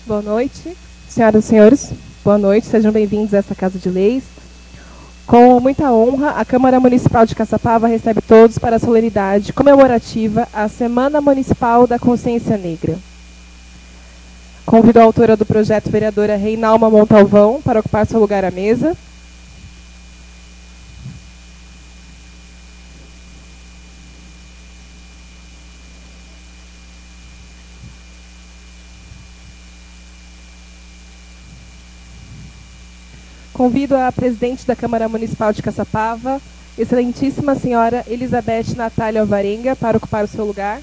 Boa noite, senhoras e senhores. Boa noite, sejam bem-vindos a esta Casa de Leis. Com muita honra, a Câmara Municipal de Caçapava recebe todos para a solenidade comemorativa à Semana Municipal da Consciência Negra. Convido a autora do projeto, vereadora Reinalma Montalvão, para ocupar seu lugar à mesa. Convido a presidente da Câmara Municipal de Caçapava, excelentíssima senhora Elizabeth Natália Alvarenga, para ocupar o seu lugar.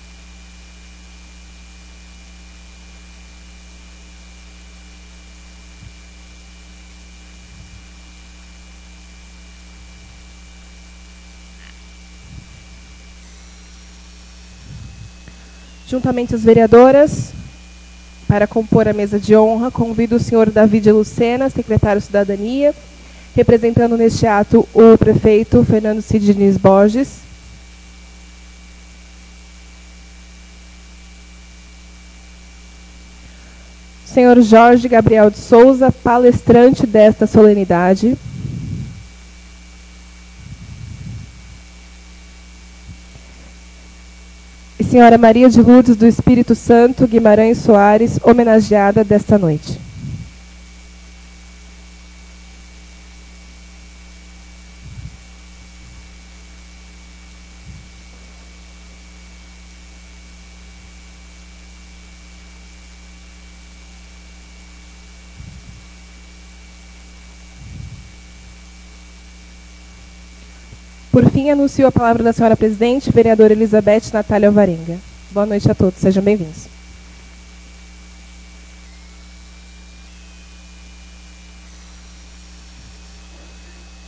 Juntamente as vereadoras, para compor a mesa de honra, convido o senhor David Lucena, secretário de Cidadania, representando neste ato o prefeito Fernando Sidney Borges. Senhor Jorge Gabriel de Souza, palestrante desta solenidade. E senhora Maria de Lourdes do Espírito Santo Guimarães Soares, homenageada desta noite. Por fim, anuncio a palavra da senhora presidente, vereadora Elizabeth Natália Alvarenga. Boa noite a todos, sejam bem-vindos.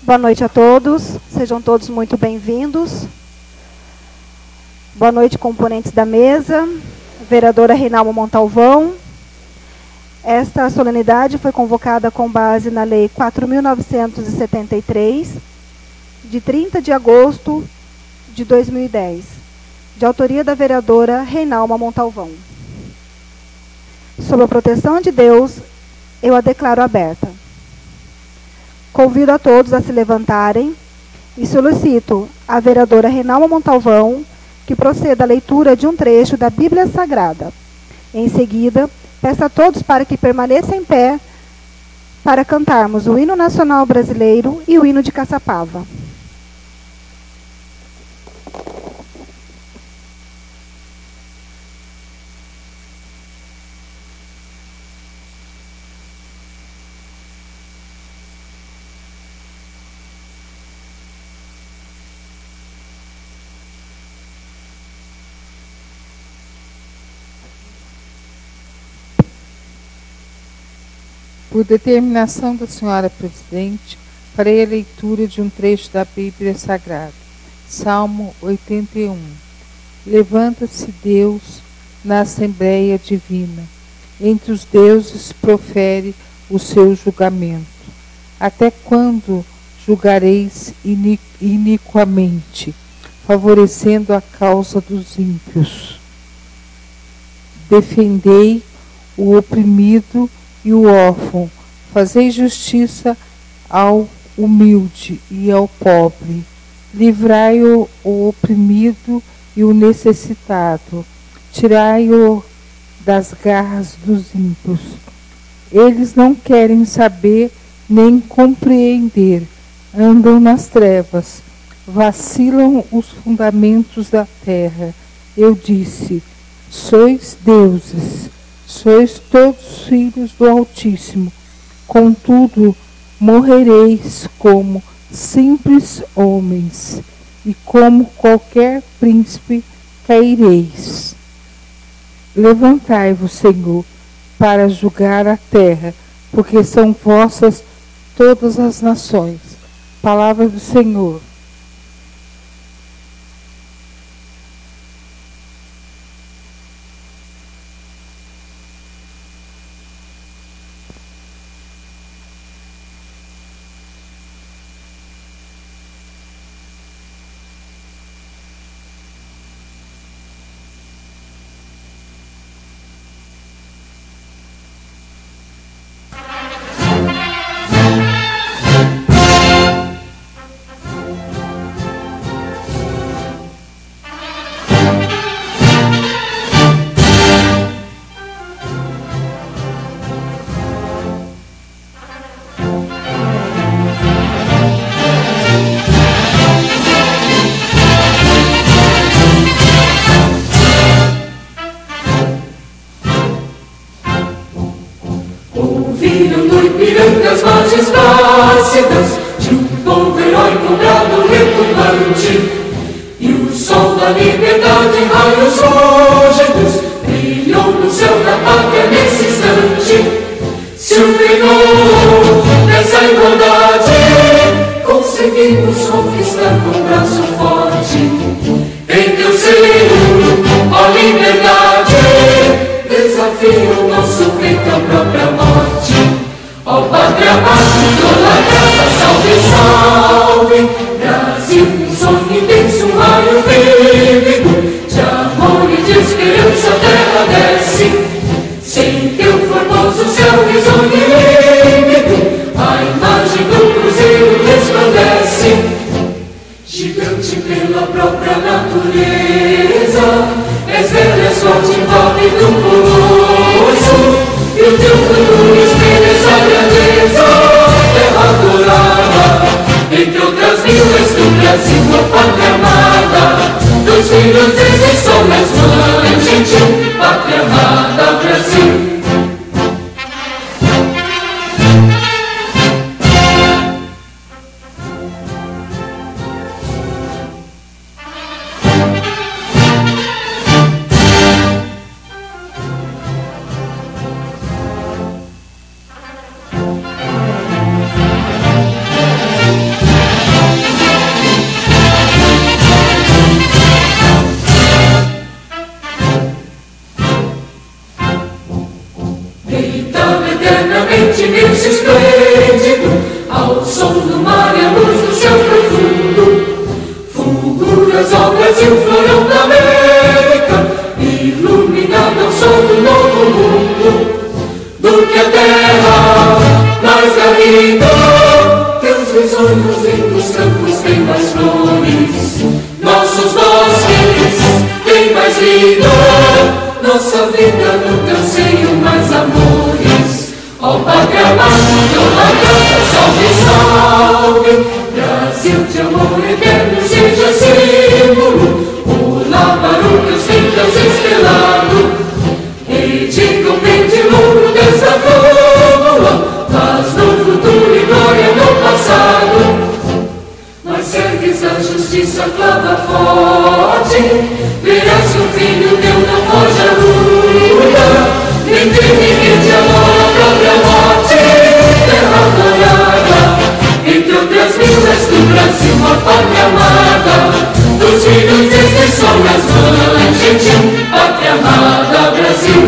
Boa noite a todos, sejam todos muito bem-vindos. Boa noite, componentes da mesa, vereadora Reinalma Montalvão. Esta solenidade foi convocada com base na Lei 4.973, de 30 de agosto de 2010, de autoria da vereadora Reinalma Montalvão. Sob a proteção de Deus, eu a declaro aberta. Convido a todos a se levantarem e solicito à vereadora Reinalma Montalvão que proceda à leitura de um trecho da Bíblia Sagrada. Em seguida, peço a todos para que permaneçam em pé para cantarmos o hino nacional brasileiro e o hino de Caçapava. Por determinação da senhora presidente, farei a leitura de um trecho da Bíblia Sagrada. Salmo 81. Levanta-se Deus na Assembleia Divina. Entre os deuses profere o seu julgamento. Até quando julgareis iniquamente, favorecendo a causa dos ímpios? Defendei o oprimido e o órfão, fazei justiça ao humilde e ao pobre, livrai o oprimido e o necessitado, tirai-o das garras dos ímpios. Eles não querem saber nem compreender, andam nas trevas, vacilam os fundamentos da terra. Eu disse: sois deuses, sois todos filhos do Altíssimo, contudo morrereis como simples homens, e como qualquer príncipe caireis. Levantai-vos, Senhor, para julgar a terra, porque são vossas todas as nações. Palavra do Senhor. Ouviram do Ipiranga as margens plácidas de um povo heróico brado retumbante, e o sol da liberdade em raios rígidos brilhou no céu da pátria nesse instante. Se ordenou nessa igualdade, conseguimos conquistar com braço forte. Em teu seio, ó liberdade, desafia o nosso peito à própria morte. Ó pátria amada, idolatrada, salve, salve, Brasil, um sonho intenso, um raio vívido de amor e de esperança, a terra desce. Sem teu formoso céu risonho e límpido, a imagem do cruzeiro resplandece. Gigante pela própria natureza, és velho, és forte, envolve do colosso, e o teu futuro espelha essa grandeza. Terra adorada, entre outras mil, és do Brasil, a pátria amada, dos filhos desse sol nas mães, gentil, pátria amada, Brasil. Imenso esplêndido, ao som do mar e a luz do céu profundo, fulguras ao Brasil, florão da América, iluminado ao sol do novo mundo. Do que a terra mais garrida, teus risonhos lindos campos têm mais flores, nossos bosques têm mais vida, nossa vida no teu seio mais amores. Ó pátria amada, idolatrada, salve, salve, Brasil de amor eterno seja símbolo, olá para o teus ventas estrelado, e digam verde louro dessa fórmula, paz no futuro e glória no passado. Mas ergues a justiça, clava forte, verás que o filho teu não foge à luta, entre ninguém de amor a própria morte. Terra adorada, entre outras vilas do Brasil, a pátria amada, dos filhos deste sol nas mães, gentil, pátria amada, Brasil.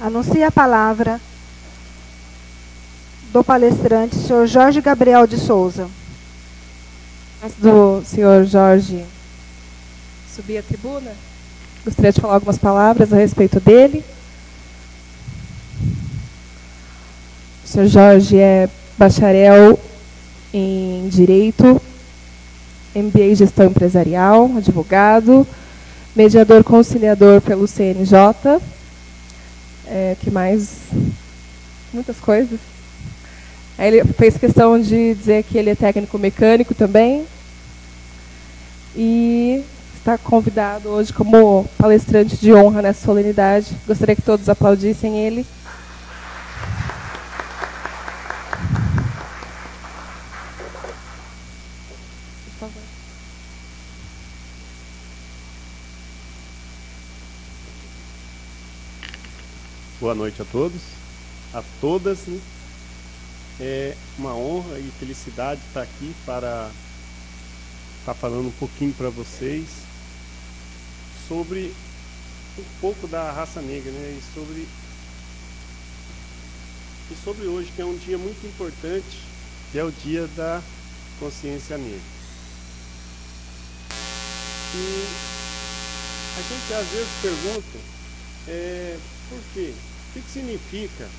Anuncie a palavra do palestrante, senhor Jorge Gabriel de Souza. Antes do senhor Jorge subir à tribuna, gostaria de falar algumas palavras a respeito dele. O senhor Jorge é bacharel em Direito, MBA em Gestão Empresarial, advogado, mediador conciliador pelo CNJ, que mais? Muitas coisas. Aí ele fez questão de dizer que ele é técnico mecânico também. E está convidado hoje como palestrante de honra nessa solenidade. Gostaria que todos aplaudissem ele. Por favor. Boa noite a todos, a todas, né? É uma honra e felicidade estar aqui para estar falando um pouquinho para vocês sobre um pouco da raça negra, né? E sobre hoje, que é um dia muito importante, que é o Dia da Consciência Negra. E a gente às vezes pergunta, por quê? O que significa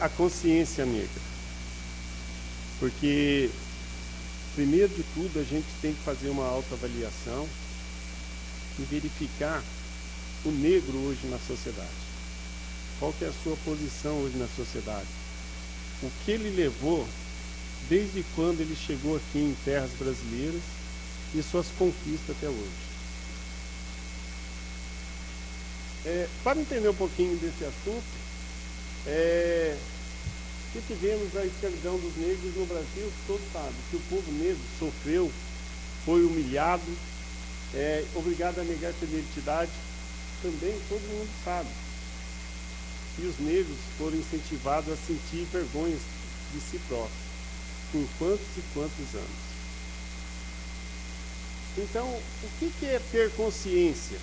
a consciência negra? Porque, primeiro de tudo, a gente tem que fazer uma autoavaliação e verificar o negro hoje na sociedade. Qual que é a sua posição hoje na sociedade? O que ele levou desde quando ele chegou aqui em terras brasileiras e suas conquistas até hoje. Para entender um pouquinho desse assunto, que tivemos a escravidão dos negros no Brasil, todos sabem que o povo negro sofreu, foi humilhado, obrigado a negar sua identidade, também todo mundo sabe. E os negros foram incentivados a sentir vergonhas de si próprios, por quantos e quantos anos. Então, o que é ter consciência?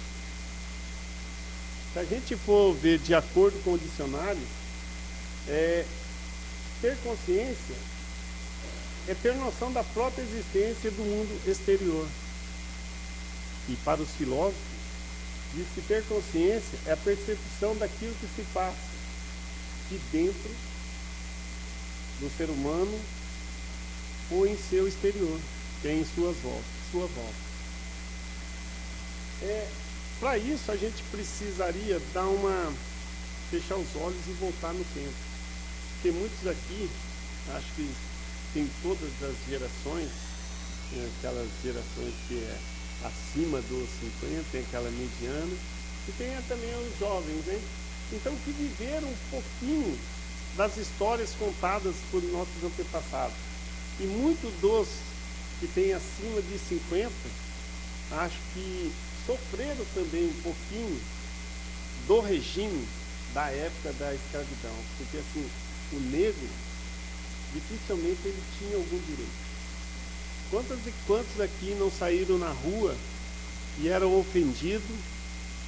Se a gente for ver de acordo com o dicionário, ter consciência é ter noção da própria existência do mundo exterior. E para os filósofos, diz que ter consciência é a percepção daquilo que se passa de dentro do ser humano ou em seu exterior, que é em sua volta. Para isso, a gente precisaria fechar os olhos e voltar no tempo. Porque muitos aqui, acho que tem todas as gerações, aquelas gerações que é acima dos 50, tem aquela mediana, e tem também os jovens, né? Então, que viveram um pouquinho das histórias contadas por nossos antepassados. E muitos dos que têm acima de 50, acho que sofreram também um pouquinho do regime da época da escravidão. Porque, assim, o negro, dificilmente ele tinha algum direito. Quantos e quantos aqui não saíram na rua e eram ofendidos,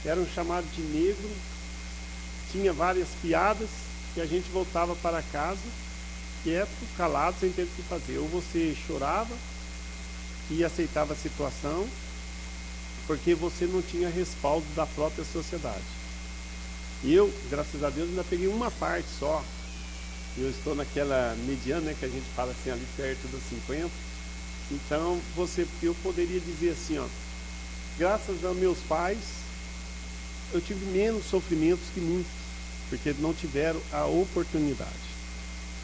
eram chamados de negro, tinha várias piadas, e a gente voltava para casa, quieto, calado, sem ter o que fazer. Ou você chorava e aceitava a situação, porque você não tinha respaldo da própria sociedade. E eu, graças a Deus, ainda peguei uma parte só. Eu estou naquela mediana, né, que a gente fala assim, ali perto dos 50. Então, eu poderia dizer assim, graças aos meus pais, eu tive menos sofrimentos que muitos, porque não tiveram a oportunidade.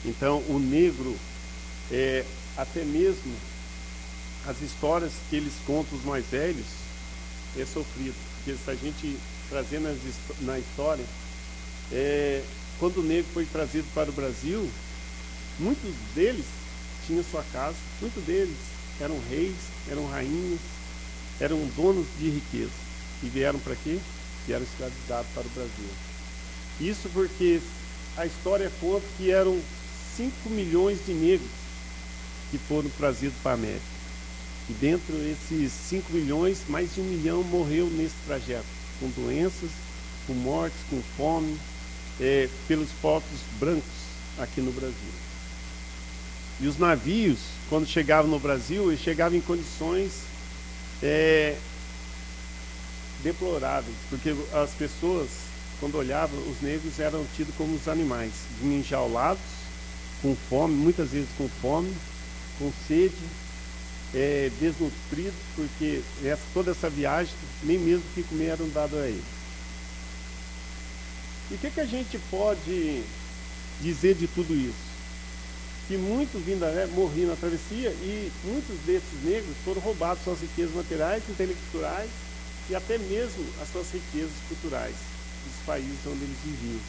Então, o negro, até mesmo as histórias que eles contam, os mais velhos, é sofrido. Porque se a gente trazer na história, quando o negro foi trazido para o Brasil, muitos deles tinham sua casa, muitos deles eram reis, eram rainhas, eram donos de riqueza. E vieram para quê? Vieram escravizados para o Brasil. Isso porque a história conta que eram 5 milhões de negros que foram trazidos para a América. E dentro desses 5 milhões, mais de 1 milhão morreu nesse trajeto, com doenças com mortes, com fome, pelos povos brancos aqui no Brasil. E os navios, quando chegavam no Brasil, eles chegavam em condições deploráveis, porque as pessoas, quando olhavam, os negros eram tidos como os animais, enjaulados, com fome, muitas vezes com fome, com sede, desnutridos, porque toda essa viagem, nem mesmo que comer eram dados a eles. E o que a gente pode dizer de tudo isso? Que muitos morriam na travessia e muitos desses negros foram roubados suas riquezas materiais, intelectuais e até mesmo as suas riquezas culturais dos países onde eles viviam.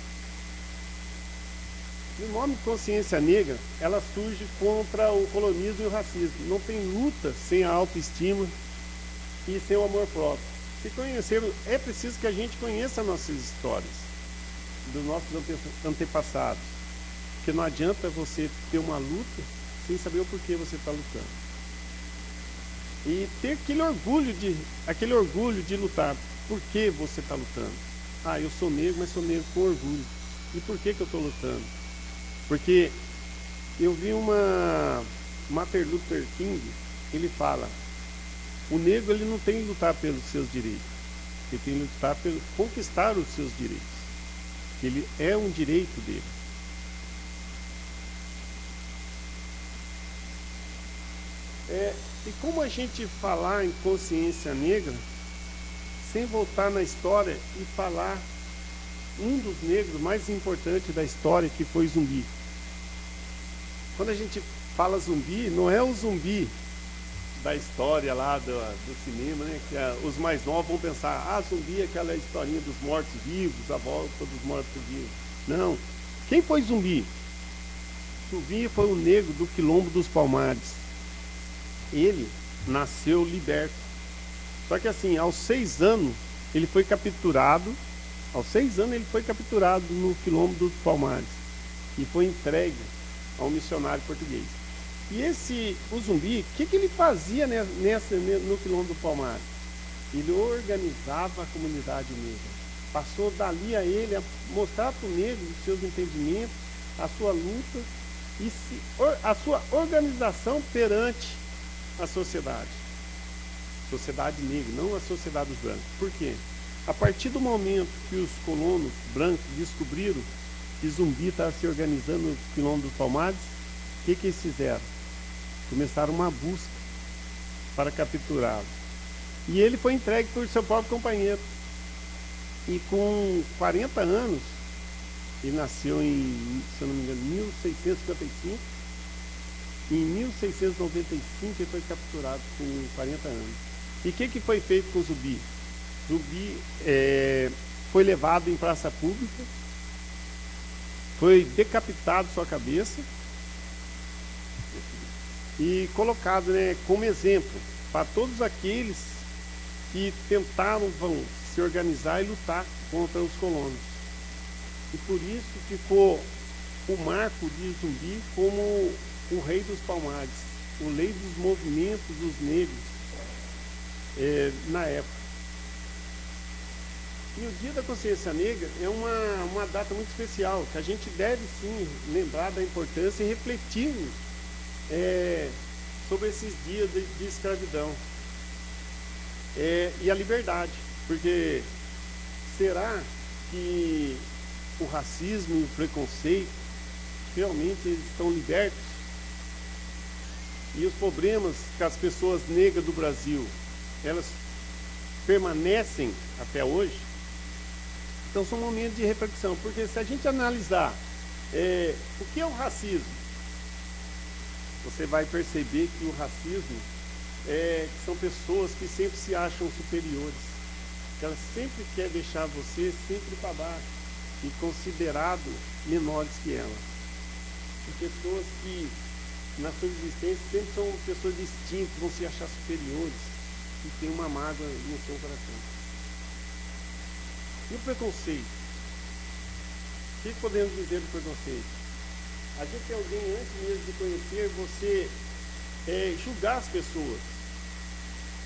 E o nome Consciência Negra, ela surge contra o colonismo e o racismo. Não tem luta sem a autoestima e sem o amor próprio. Se conhecer, é preciso que a gente conheça nossas histórias, dos nossos antepassados. Porque não adianta você ter uma luta sem saber o porquê você está lutando. E ter aquele orgulho de lutar. Por que você está lutando? Ah, eu sou negro, mas sou negro com orgulho. E por que eu estou lutando? Porque eu vi Martin Luther King, ele fala, o negro ele não tem que lutar pelos seus direitos, ele tem que lutar pelo conquistar os seus direitos. Ele é um direito dele. E como a gente falar em consciência negra, sem voltar na história e falar um dos negros mais importantes da história, que foi Zumbi. Quando a gente fala zumbi, não é o zumbi da história lá do cinema, né? Que os mais novos vão pensar, zumbi é aquela historinha dos mortos-vivos, a volta dos mortos-vivos. Não. Quem foi Zumbi? Zumbi foi o negro do Quilombo dos Palmares. Ele nasceu liberto. Só que assim, aos 6 anos, ele foi capturado. Aos 6 anos ele foi capturado no Quilombo dos Palmares e foi entregue a um missionário português. E o Zumbi, o que ele fazia no Quilombo dos Palmares? Ele organizava a comunidade negra. Passou dali a ele a mostrar para o negro os seus entendimentos, a sua luta e a sua organização perante a sociedade. Sociedade negra, não a sociedade dos brancos. Por quê? A partir do momento que os colonos brancos descobriram que Zumbi estava se organizando no Quilombo dos Palmares, o que eles fizeram? Começaram uma busca para capturá-lo. E ele foi entregue por seu próprio companheiro. E com 40 anos, ele nasceu em, se eu não me engano, 1655. Em 1695 ele foi capturado com 40 anos. E o que foi feito com Zumbi? Zumbi foi levado em praça pública, foi decapitado sua cabeça e colocado como exemplo para todos aqueles que tentaram se organizar e lutar contra os colonos. E por isso ficou o marco de Zumbi como o rei dos Palmares, o rei dos movimentos dos negros na época. E o Dia da Consciência Negra é uma data muito especial, que a gente deve sim lembrar da importância e refletirmos sobre esses dias de escravidão e a liberdade, porque será que o racismo e o preconceito realmente eles estão libertos? E os problemas que as pessoas negras do Brasil, elas permanecem até hoje? Então são momentos de reflexão, porque se a gente analisar o que é o racismo, você vai perceber que o racismo são pessoas que sempre se acham superiores, que elas sempre querem deixar você sempre para baixo e considerado menores que elas. E pessoas que na sua existência sempre são pessoas distintas, vão se achar superiores e tem uma mágoa no seu coração. E o preconceito? O que podemos dizer do preconceito? A gente tem alguém, antes mesmo de conhecer, você julgar as pessoas.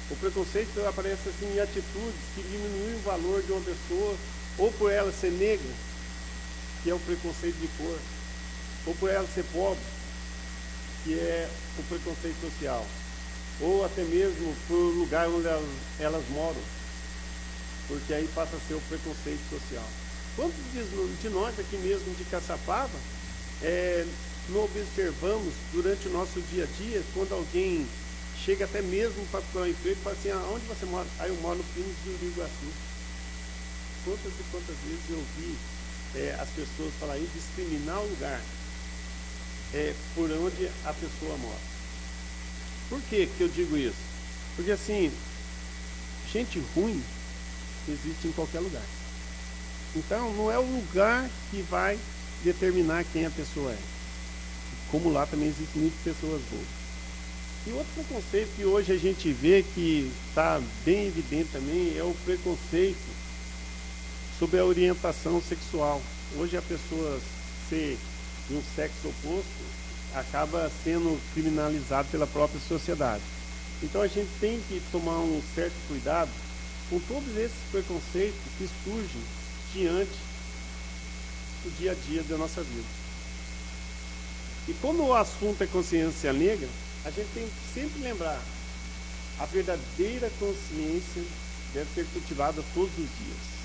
O preconceito aparece assim em atitudes que diminuem o valor de uma pessoa ou por ela ser negra, que é o preconceito de cor, ou por ela ser pobre, que é o preconceito social, ou até mesmo por lugar onde elas moram, porque aí passa a ser o preconceito social. Quantos de nós aqui mesmo de Caçapava não observamos durante o nosso dia a dia, quando alguém chega até mesmo para procurar um emprego e fala assim, onde você mora? Eu moro no Pinos do Iguaçu. Quantas e quantas vezes eu vi as pessoas falarem discriminar o lugar por onde a pessoa mora. Por que eu digo isso? Porque assim, gente ruim existe em qualquer lugar. Então não é o lugar que vai determinar quem a pessoa é. Como lá também existem muitas pessoas boas. E outro preconceito que hoje a gente vê que está bem evidente também é o preconceito sobre a orientação sexual. Hoje a pessoa ser de um sexo oposto acaba sendo criminalizado pela própria sociedade. Então a gente tem que tomar um certo cuidado com todos esses preconceitos que surgem diante do dia a dia da nossa vida. E como o assunto é consciência negra, a gente tem que sempre lembrar, a verdadeira consciência deve ser cultivada todos os dias.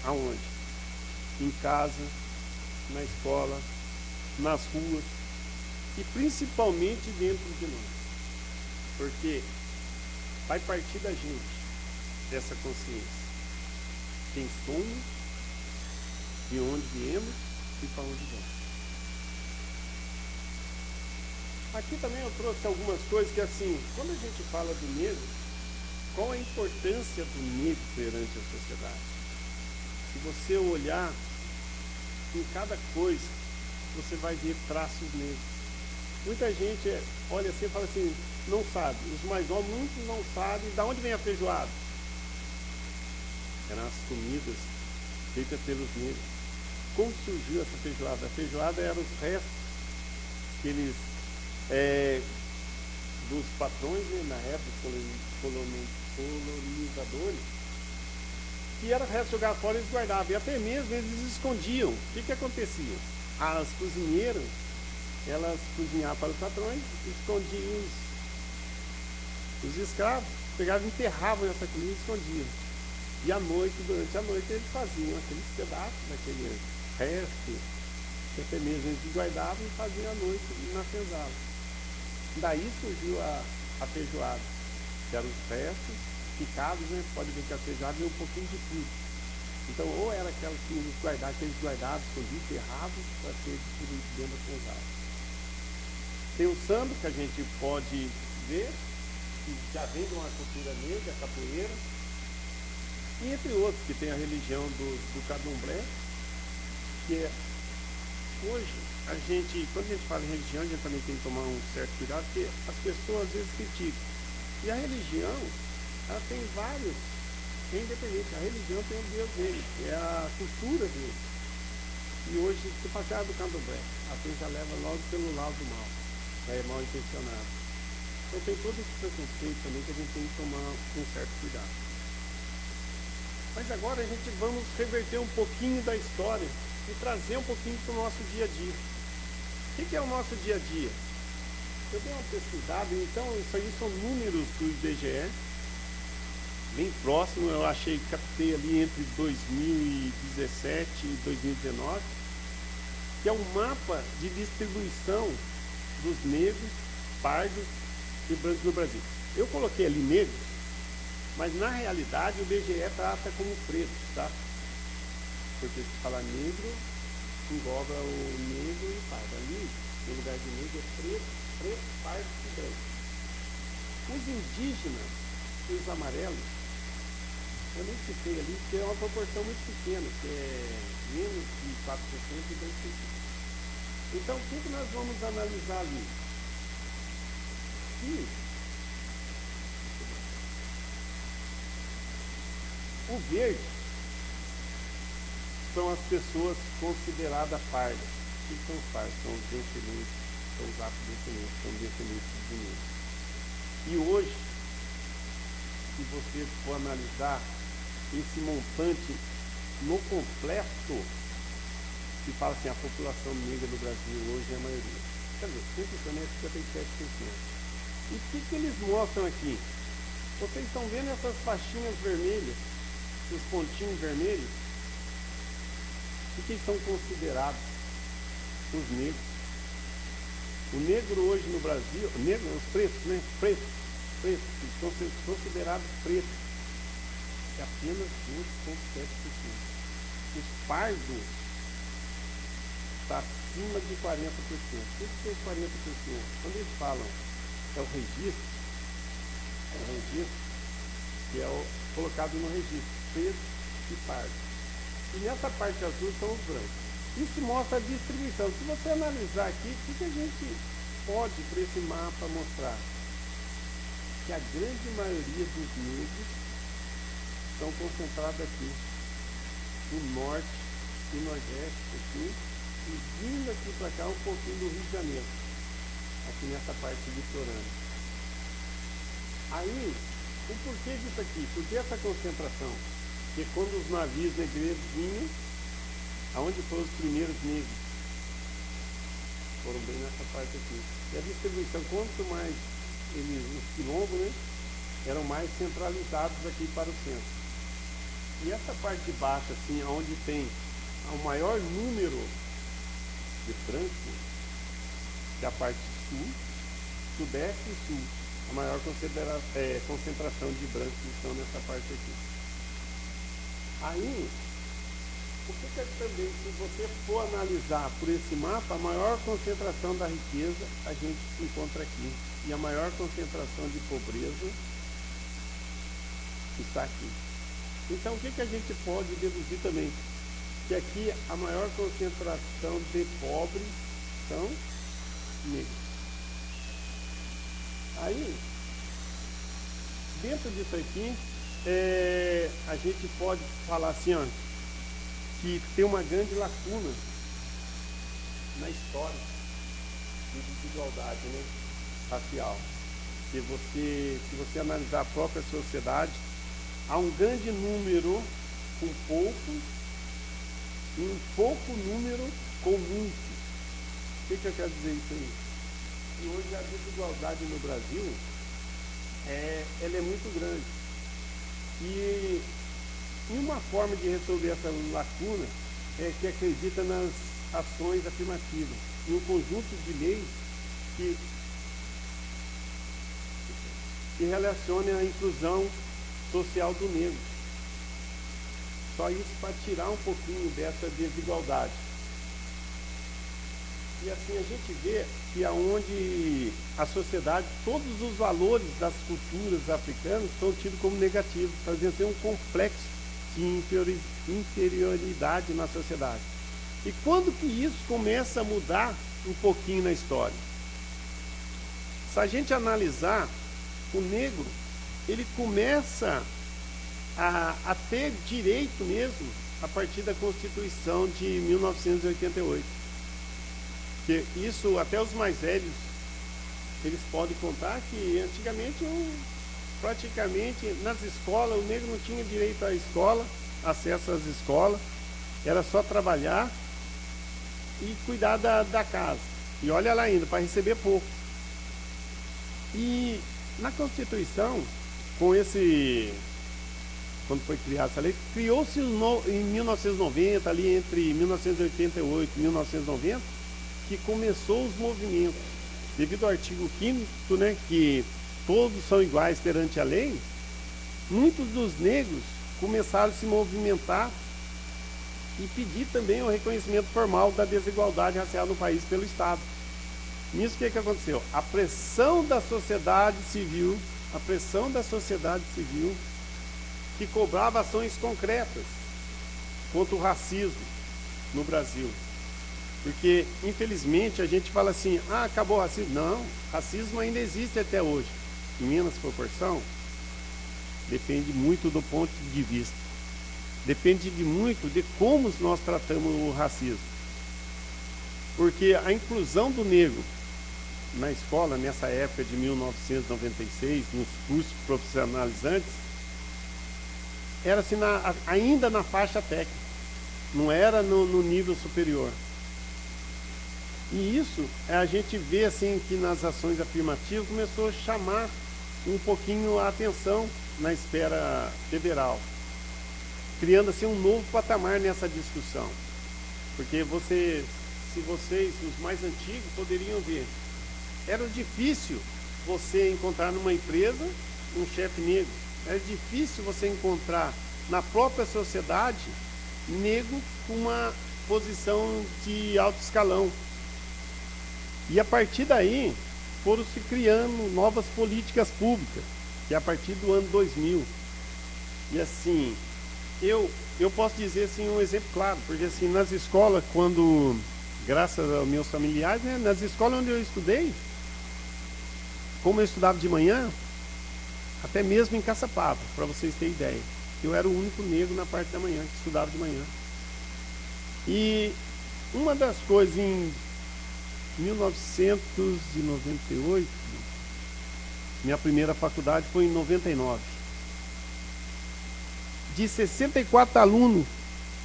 Aonde? Em casa, na escola, nas ruas e principalmente dentro de nós. Porque vai partir da gente essa consciência. Quem somos, de onde viemos e para onde vamos. Aqui também eu trouxe algumas coisas que assim, quando a gente fala do negro, qual a importância do negro perante a sociedade? Se você olhar em cada coisa, você vai ver traços negros. Muita gente olha assim e fala assim, não sabe. Os mais novos, muitos não sabem de onde vem a feijoada. Eram as comidas feitas pelos negros. Como surgiu essa feijoada? A feijoada era os restos que eles, dos patrões, né, na época, colonizadores, que era o resto jogar fora, eles guardavam. E até mesmo eles escondiam. O que acontecia? As cozinheiras, elas cozinhavam para os patrões, escondiam os escravos, pegavam e enterravam essa comida e escondiam. E à noite, durante a noite, eles faziam aqueles pedaços, daquele resto, que até mesmo eles guardavam e faziam à noite na senzala. Daí surgiu a feijoada, que eram os restos picados, né? Pode ver que a feijoada é um pouquinho de tudo. Então, ou era aquela que eles guardavam, aqueles guardados, escondidos, enterrados, para ser distribuído dentro da senzala. Tem o samba, que a gente pode ver, que já vem de uma cultura negra, a capoeira, e entre outros, que tem a religião do candomblé, que é, hoje, quando a gente fala em religião, a gente também tem que tomar um certo cuidado, porque as pessoas às vezes criticam. E a religião, ela tem vários, é independente, a religião tem um Deus dele, que é a cultura dele. E hoje, se passar do candomblé, a gente já leva logo pelo lado do mal, já é mal intencionado. Então tem todo esse preconceito também que a gente tem que tomar um certo cuidado. Mas agora a gente vamos reverter um pouquinho da história e trazer um pouquinho para o nosso dia a dia. O que é o nosso dia a dia? Eu dei uma pesquisada, então isso aí são números do IBGE, bem próximo, eu achei que captei ali entre 2017 e 2019, que é um mapa de distribuição dos negros, pardos e brancos no Brasil. Eu coloquei ali negros, mas na realidade o IBGE trata como preto, tá? Porque se falar negro, engloba o negro e o pardo. Ali, no lugar de negro, é preto, pardo e branco. Os indígenas e os amarelos, eu nem citei ali, porque é uma proporção muito pequena, que é menos de 4% e 2%. Então, o que nós vamos analisar ali? Que o verde são as pessoas consideradas pardas. O que são os pardos? São os descendentes, são os afrodescendentes, são descendentes de negros. E hoje, se você for analisar esse montante no completo, se fala assim, a população negra no Brasil hoje é a maioria. Quer dizer, simplesmente 57%. E o que eles mostram aqui? Vocês estão vendo essas faixinhas vermelhas, esses pontinhos vermelhos? O que são considerados os negros? O negro hoje no Brasil, negro, os pretos, né? Pretos, estão sendo considerados pretos. É apenas 2,7%. Os pardos está acima de 40%. O que é 40%? Quando eles falam é o registro, que é o colocado no registro, preto e pardo. E nessa parte azul são os brancos. Isso mostra a distribuição. Se você analisar aqui, o que a gente pode, por esse mapa, mostrar? Que a grande maioria dos negros estão concentrados aqui, no norte e nordeste, aqui, e vindo aqui para cá um pouquinho do Rio de Janeiro, aqui nessa parte litorânea. Aí, o porquê disso aqui? Por que essa concentração? Porque quando os navios negreiros vinham, aonde foram os primeiros negros? Foram bem nessa parte aqui. E a distribuição, quanto mais os quilombos, né, eram mais centralizados aqui para o centro. E essa parte de baixo, assim, onde tem o maior número de brancos, que é a parte sul, sudeste e sul, a maior concentração de brancos que estão nessa parte aqui. Aí, o que é também, se você for analisar por esse mapa, a maior concentração da riqueza a gente se encontra aqui. E a maior concentração de pobreza está aqui. Então, o que a gente pode deduzir também? Que aqui a maior concentração de pobres são negros. Aí, dentro disso aqui, a gente pode falar assim, ó, que tem uma grande lacuna na história de desigualdade, né, racial. Se você analisar a própria sociedade, há um grande número com pouco e um pouco número com muito. O que eu quero dizer isso aí? E hoje a desigualdade no Brasil ela é muito grande. E uma forma de resolver essa lacuna é que acredita nas ações afirmativas, em um conjunto de leis que relacionem a inclusão social do negro. Só isso para tirar um pouquinho dessa desigualdade. E assim a gente vê que aonde a sociedade, todos os valores das culturas africanas são tidos como negativos, fazendo ser um complexo de inferioridade na sociedade. E quando que isso começa a mudar um pouquinho na história? Se a gente analisar, o negro, ele começa a ter direito mesmo a partir da Constituição de 1988. Que isso, até os mais velhos, eles podem contar que antigamente, praticamente, nas escolas, o negro não tinha direito à escola, acesso às escolas, era só trabalhar e cuidar da casa. E olha lá ainda, para receber pouco. E na Constituição, quando foi criada essa lei, criou-se em 1990, ali entre 1988 e 1990, que começou os movimentos. Devido ao artigo 5º, né, que todos são iguais perante a lei, muitos dos negros começaram a se movimentar e pedir também o reconhecimento formal da desigualdade racial no país pelo Estado. Nisso, o que aconteceu? A pressão da sociedade civil, que cobrava ações concretas contra o racismo no Brasil. Porque, infelizmente, a gente fala assim, acabou o racismo. Não, racismo ainda existe até hoje. Em menos proporção, depende muito do ponto de vista. Depende muito de como nós tratamos o racismo. Porque a inclusão do negro na escola, nessa época de 1996, nos cursos profissionalizantes, era assim, ainda na faixa técnica. não era no nível superior. E isso a gente vê assim que nas ações afirmativas começou a chamar um pouquinho a atenção na esfera federal, criando assim um novo patamar nessa discussão. Porque se vocês, os mais antigos, poderiam ver, era difícil você encontrar numa empresa um chefe negro, era difícil você encontrar na própria sociedade negro com uma posição de alto escalão. E a partir daí foram se criando novas políticas públicas, que é a partir do ano 2000. E assim, eu posso dizer assim, um exemplo claro, porque assim, nas escolas, quando, graças aos meus familiares, né, nas escolas onde eu estudei, como eu estudava de manhã, até mesmo em Caçapava, para vocês terem ideia, eu era o único negro na parte da manhã, que estudava de manhã. E uma das coisas em 1998, minha primeira faculdade foi em 99. De 64 alunos,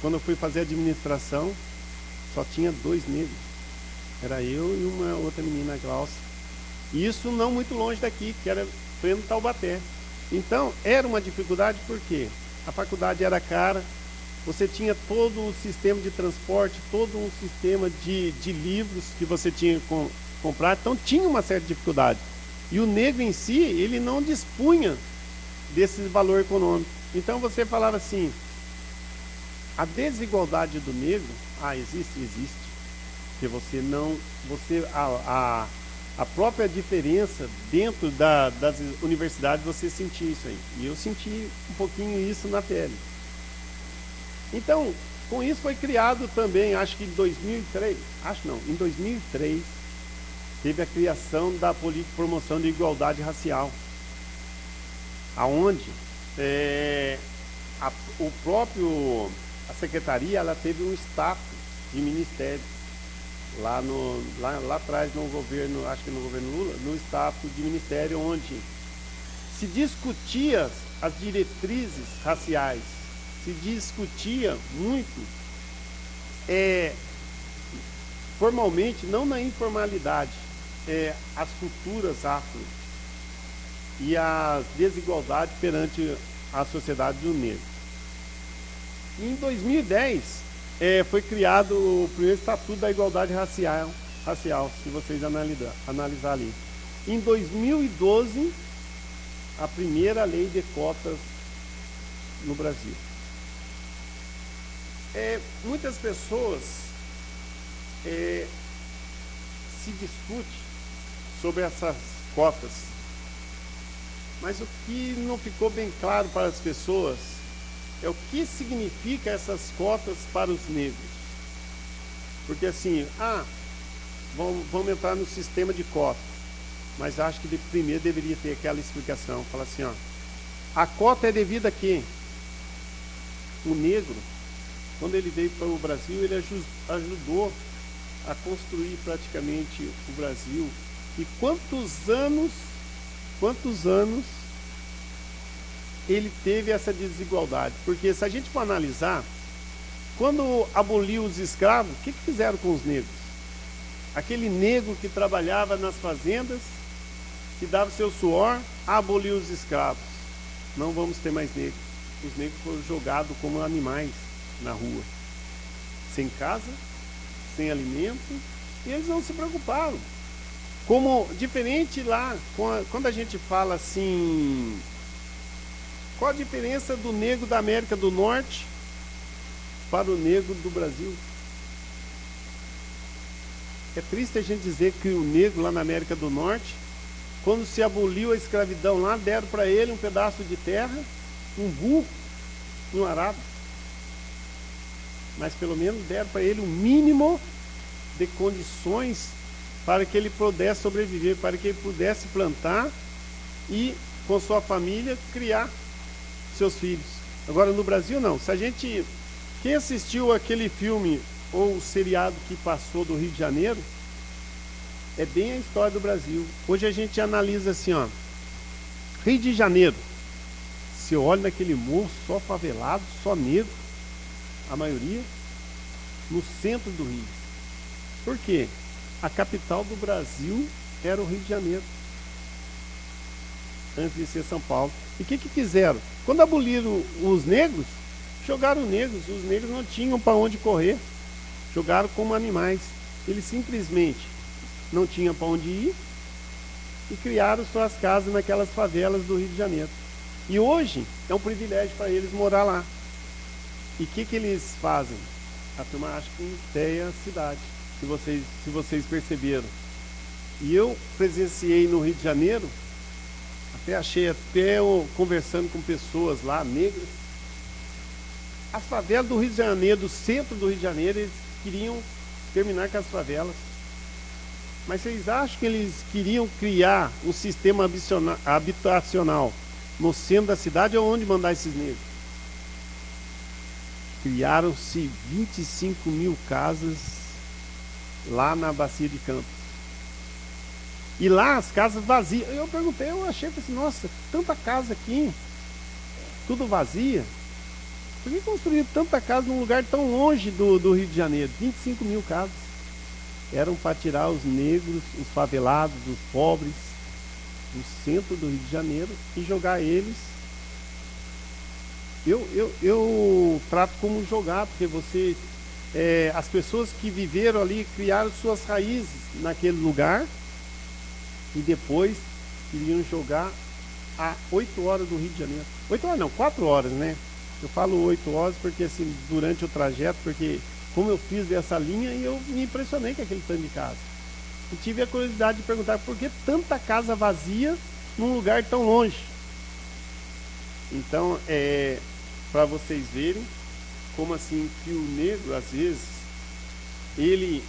quando eu fui fazer administração, só tinha 2 negros. Era eu e uma outra menina, a Glaucia. E isso não muito longe daqui, que era pleno Taubaté. Então, era uma dificuldade porque a faculdade era cara, você tinha todo o sistema de transporte, todo um sistema de livros que você tinha que comprar, então tinha uma certa dificuldade. E o negro em si, ele não dispunha desse valor econômico. Então você falava assim, a desigualdade do negro, existe. Porque a própria diferença dentro das universidades, você sentia isso aí. E eu senti um pouquinho isso na pele. Então, com isso foi criado também, acho que em 2003, em 2003, teve a criação da política de promoção de igualdade racial, aonde a secretaria, ela teve um staff de ministério, lá atrás no governo, acho que no governo Lula, no staff de ministério, onde se discutia as diretrizes raciais, se discutia muito formalmente, não na informalidade, as culturas afro e a desigualdade perante a sociedade do negro. Em 2010 foi criado o primeiro Estatuto da Igualdade Racial, se vocês analisar ali. Em 2012, a primeira lei de cotas no Brasil. Muitas pessoas se discute sobre essas cotas, mas o que não ficou bem claro para as pessoas é o que significa essas cotas para os negros. Porque assim, vamos entrar no sistema de cota, mas acho que primeiro deveria ter aquela explicação, falar assim, a cota é devida a quem? O negro, quando ele veio para o Brasil, ele ajudou a construir praticamente o Brasil. E quantos anos ele teve essa desigualdade? Porque se a gente for analisar, quando aboliu os escravos, o que fizeram com os negros? Aquele negro que trabalhava nas fazendas, que dava seu suor, aboliu os escravos. Não vamos ter mais negros. Os negros foram jogados como animais na rua, sem casa, sem alimento, e eles não se preocuparam. Como diferente lá, quando a gente fala assim, qual a diferença do negro da América do Norte para o negro do Brasil? É triste a gente dizer que o negro lá na América do Norte, quando se aboliu a escravidão lá, deram para ele um pedaço de terra, um burro e um arado. Mas pelo menos deram para ele um mínimo de condições para que ele pudesse sobreviver, para que ele pudesse plantar e, com sua família, criar seus filhos. Agora no Brasil não. Quem assistiu aquele filme ou o seriado que passou do Rio de Janeiro, é bem a história do Brasil. Hoje a gente analisa assim, Rio de Janeiro, você olha naquele morro, só favelado, só negro, a maioria, no centro do Rio. Por quê? A capital do Brasil era o Rio de Janeiro, antes de ser São Paulo. E o que fizeram? Quando aboliram os negros, jogaram negros. Os negros não tinham para onde correr, jogaram como animais. Eles simplesmente não tinham para onde ir e criaram suas casas naquelas favelas do Rio de Janeiro. E hoje é um privilégio para eles morar lá. E o que eles fazem? A turma acha que enteia a cidade, se vocês perceberam. E eu presenciei no Rio de Janeiro, conversando com pessoas lá, negras, as favelas do Rio de Janeiro, do centro do Rio de Janeiro, eles queriam terminar com as favelas. Mas vocês acham que eles queriam criar um sistema habitacional no centro da cidade ou onde mandar esses negros? Criaram-se 25 mil casas lá na Bacia de Campos. E lá as casas vazias. Eu perguntei, eu achei assim, nossa, tanta casa aqui, tudo vazia. Por que construíram tanta casa num lugar tão longe do Rio de Janeiro? 25 mil casas. Eram para tirar os negros, os favelados, os pobres, do centro do Rio de Janeiro e jogar eles. Eu trato como jogar, porque as pessoas que viveram ali criaram suas raízes naquele lugar e depois queriam jogar a 8 horas do Rio de Janeiro. 8 horas não, 4 horas, né? Eu falo 8 horas porque assim, durante o trajeto, porque como eu fiz dessa linha e eu me impressionei com aquele tanto de casa. E tive a curiosidade de perguntar por que tanta casa vazia num lugar tão longe. Então, para vocês verem como assim que o negro, às vezes, se ele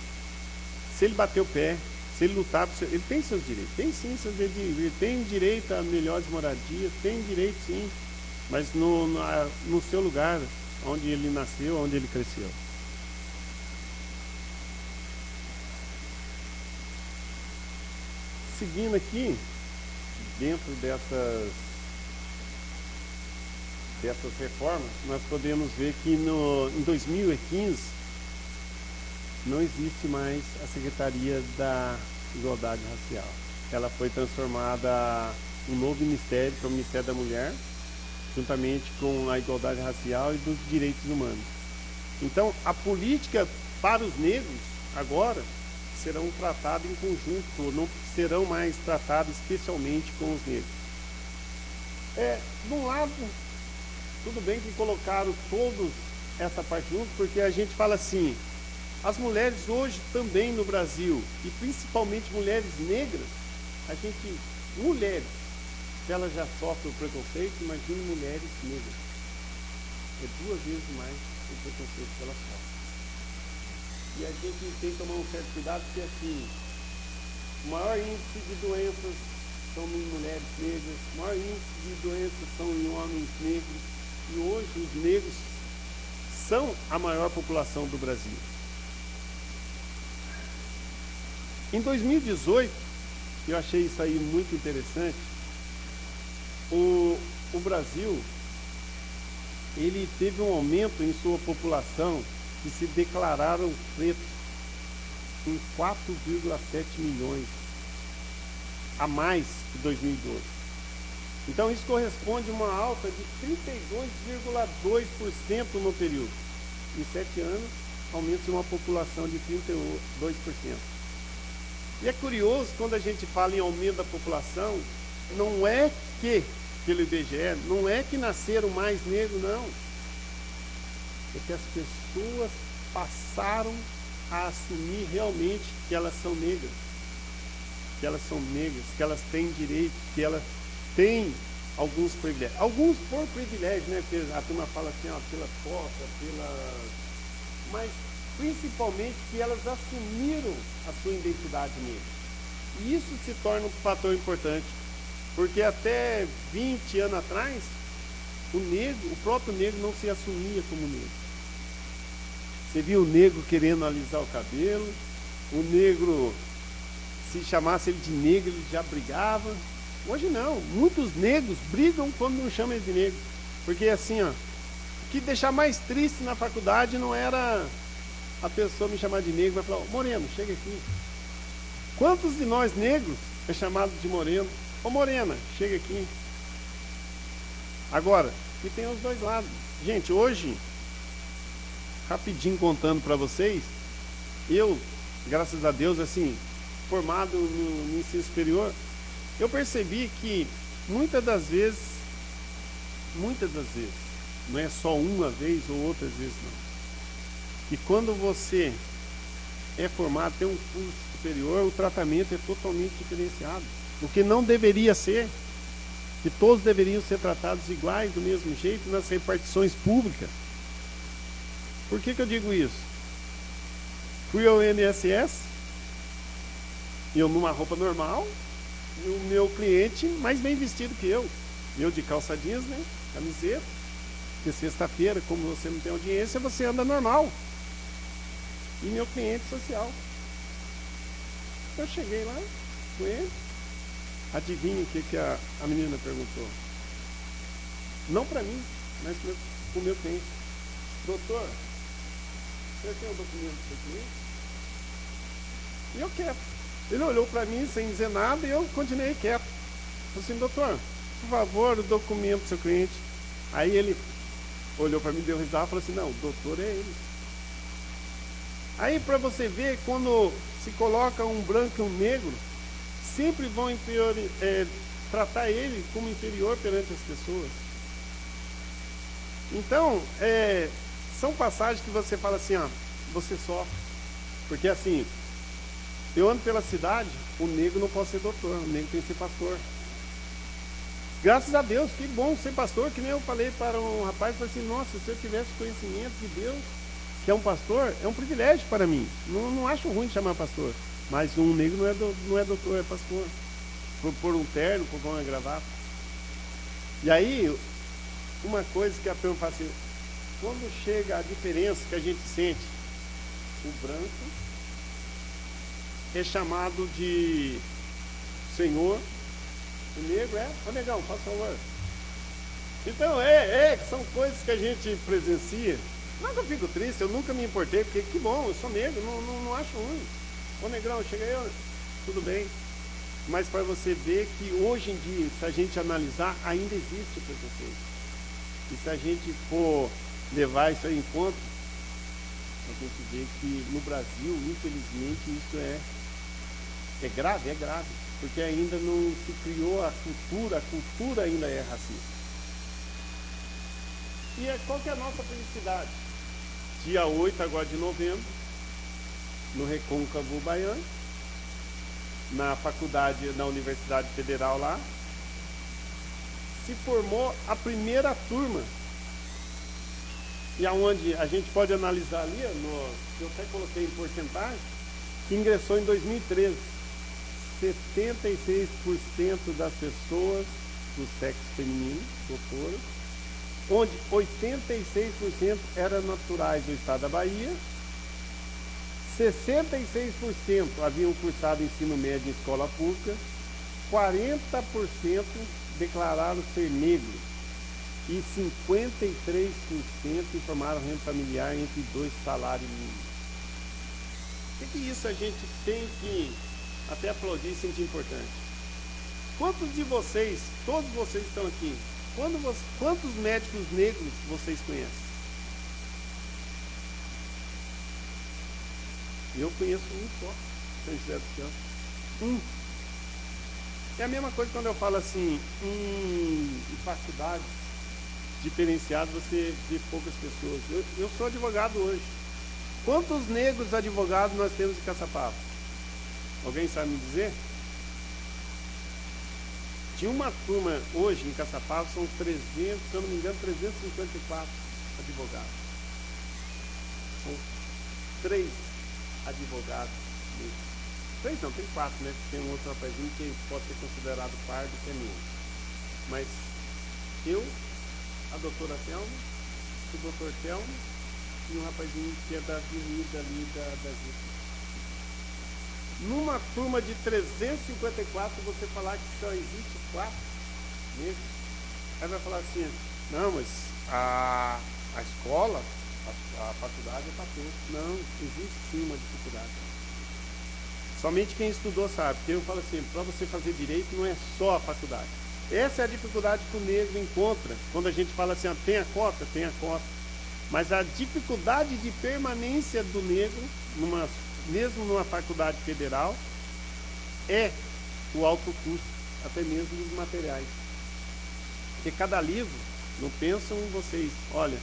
bater o pé, se ele lutar, ele tem seus direitos, tem sim seus direitos, ele tem direito a melhores moradias, tem direito sim, mas no seu lugar, onde ele nasceu, onde ele cresceu. Seguindo aqui, dentro dessas reformas, nós podemos ver que em 2015 não existe mais a Secretaria da Igualdade Racial. Ela foi transformada em um novo ministério, para o Ministério da Mulher, juntamente com a igualdade racial e dos direitos humanos. Então, a política para os negros agora serão tratados em conjunto, não serão mais tratados especialmente com os negros. De um lado, tudo bem que colocaram todos essa parte junto, porque a gente fala assim, as mulheres hoje também no Brasil, e principalmente mulheres negras, mulheres, se elas já sofrem o preconceito, imagine mulheres negras. É 2 vezes mais o preconceito que elas sofrem. E a gente tem que tomar um certo cuidado, porque assim, o maior índice de doenças são em mulheres negras, o maior índice de doenças são em homens negros, e hoje os negros são a maior população do Brasil. Em 2018, eu achei isso aí muito interessante, o Brasil, ele teve um aumento em sua população que se declararam pretos em 4,7 milhões, a mais que 2012. Então isso corresponde a uma alta de 32,2% no período. Em 7 anos, aumento de uma população de 32%. E é curioso, quando a gente fala em aumento da população, não é que, pelo IBGE, não é que nasceram mais negros, não. É que as pessoas passaram a assumir realmente que elas são negras. Que elas são negras, que elas têm direito, que elas têm alguns privilégios. Alguns por privilégio, né? A turma fala assim, ó, pela cota, mas principalmente que elas assumiram a sua identidade negra. E isso se torna um fator importante, porque até 20 anos atrás, o próprio negro não se assumia como negro. Você via o negro querendo alisar o cabelo, o negro, se chamasse ele de negro, ele já brigava. Hoje não, muitos negros brigam quando não chamam ele de negro. Porque assim, ó, o que deixar mais triste na faculdade não era a pessoa me chamar de negro vai falar, moreno, chega aqui. Quantos de nós negros é chamado de moreno? Ô morena, chega aqui. Agora, e tem os dois lados. Gente, hoje, rapidinho contando para vocês, eu, graças a Deus, assim, formado no ensino superior, eu percebi que muitas das vezes, não é só uma vez ou outras vezes não. E quando você é formado, tem um curso superior, o tratamento é totalmente diferenciado. O que não deveria ser, que todos deveriam ser tratados iguais, do mesmo jeito, nas repartições públicas. Por que eu digo isso? Fui ao INSS, eu numa roupa normal, e o meu cliente mais bem vestido que eu de calça jeans, né, camiseta, porque sexta-feira, como você não tem audiência, você anda normal. E meu cliente social. Eu cheguei lá com ele, adivinha o que a menina perguntou? Não para mim, mas para o meu cliente. Doutor, você tem o documento do seu cliente? E eu quieto. Ele olhou para mim sem dizer nada e eu continuei quieto. Falei assim, doutor, por favor, o documento do seu cliente. Aí ele olhou para mim, deu risada e falou assim, não, o doutor é ele. Aí para você ver, quando se coloca um branco e um negro, sempre vão tratar ele como inferior perante as pessoas. Então, são passagens que você fala assim, ó, você sofre. Porque assim, eu ando pela cidade, o negro não pode ser doutor, o negro tem que ser pastor. Graças a Deus, que bom ser pastor, que nem eu falei para um rapaz, falei assim, nossa, se eu tivesse conhecimento de Deus, que é um pastor, é um privilégio para mim. Não acho ruim chamar pastor, mas um negro não é doutor, é pastor. Por um terno, por uma gravata. E aí, uma coisa que a pessoa fala assim, quando chega a diferença que a gente sente, o branco é chamado de senhor, o negro ô negão, faz favor. Então, são coisas que a gente presencia. Não que eu fico triste, eu nunca me importei, porque que bom, eu sou negro, não acho ruim. Ô negrão, chega aí, tudo bem. Mas para você ver que hoje em dia, se a gente analisar, ainda existe preconceito. E se a gente for levar isso aí em conta, a gente vê que no Brasil, infelizmente, isso é grave, porque ainda não se criou a cultura ainda é racista. E qual que é a nossa felicidade? Dia 8 agora de novembro, no Recôncavo Baiano, na faculdade, na Universidade Federal lá, se formou a primeira turma. E aonde a gente pode analisar ali, eu até coloquei em porcentagem, que ingressou em 2013. 76% das pessoas do sexo feminino, doutoras, onde 86% eram naturais do estado da Bahia, 66% haviam cursado ensino médio em escola pública, 40% declararam ser negros e 53% informaram renda familiar entre 2 salários mínimos. O que isso a gente tem que até aplaudir e sentir importante? Quantos de vocês, todos vocês estão aqui, quantos médicos negros vocês conhecem? Eu conheço um só, São José dos Campos. É a mesma coisa quando eu falo assim, em faculdade diferenciada, você vê poucas pessoas. Eu sou advogado hoje. Quantos negros advogados nós temos em Caçapava? Alguém sabe me dizer? De uma turma hoje em Caçapava são 300, se eu não me engano, 354 advogados. São 3 advogados. 3 não, tem 4, né? Tem um outro rapazinho que pode ser considerado pardo, que é menos. Mas eu, a doutora Thelma, o doutor Thelma e um rapazinho que é da avenida ali das Vistas. Numa turma de 354, você falar que só existe 4 negros, aí vai falar assim, não, mas a escola A faculdade é para todos. Não, existe sim uma dificuldade. Somente quem estudou sabe. Porque eu falo assim, para você fazer direito não é só a faculdade. Essa é a dificuldade que o negro encontra. Quando a gente fala assim, tem a cota, tem a cota. Mas a dificuldade de permanência do negro, mesmo numa faculdade federal, é o alto custo, até mesmo dos materiais. Porque cada livro, não pensam em vocês, olha,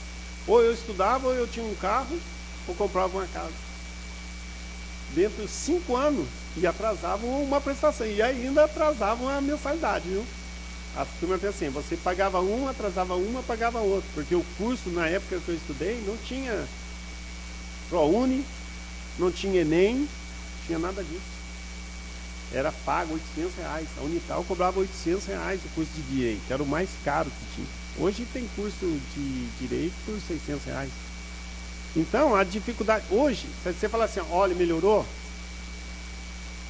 ou eu estudava, ou eu tinha um carro, ou comprava uma casa. Dentro de 5 anos, e atrasavam uma prestação, e ainda atrasavam a mensalidade, viu? A turma pensa assim, você pagava uma, atrasava uma, pagava outra, porque o curso, na época que eu estudei, não tinha ProUni, não tinha Enem, não tinha nada disso. Era pago R$800. A Unital cobrava R$800 o curso de Direito, que era o mais caro que tinha. Hoje tem curso de Direito por R$600. Então, a dificuldade... Hoje, se você falar assim, olha, melhorou,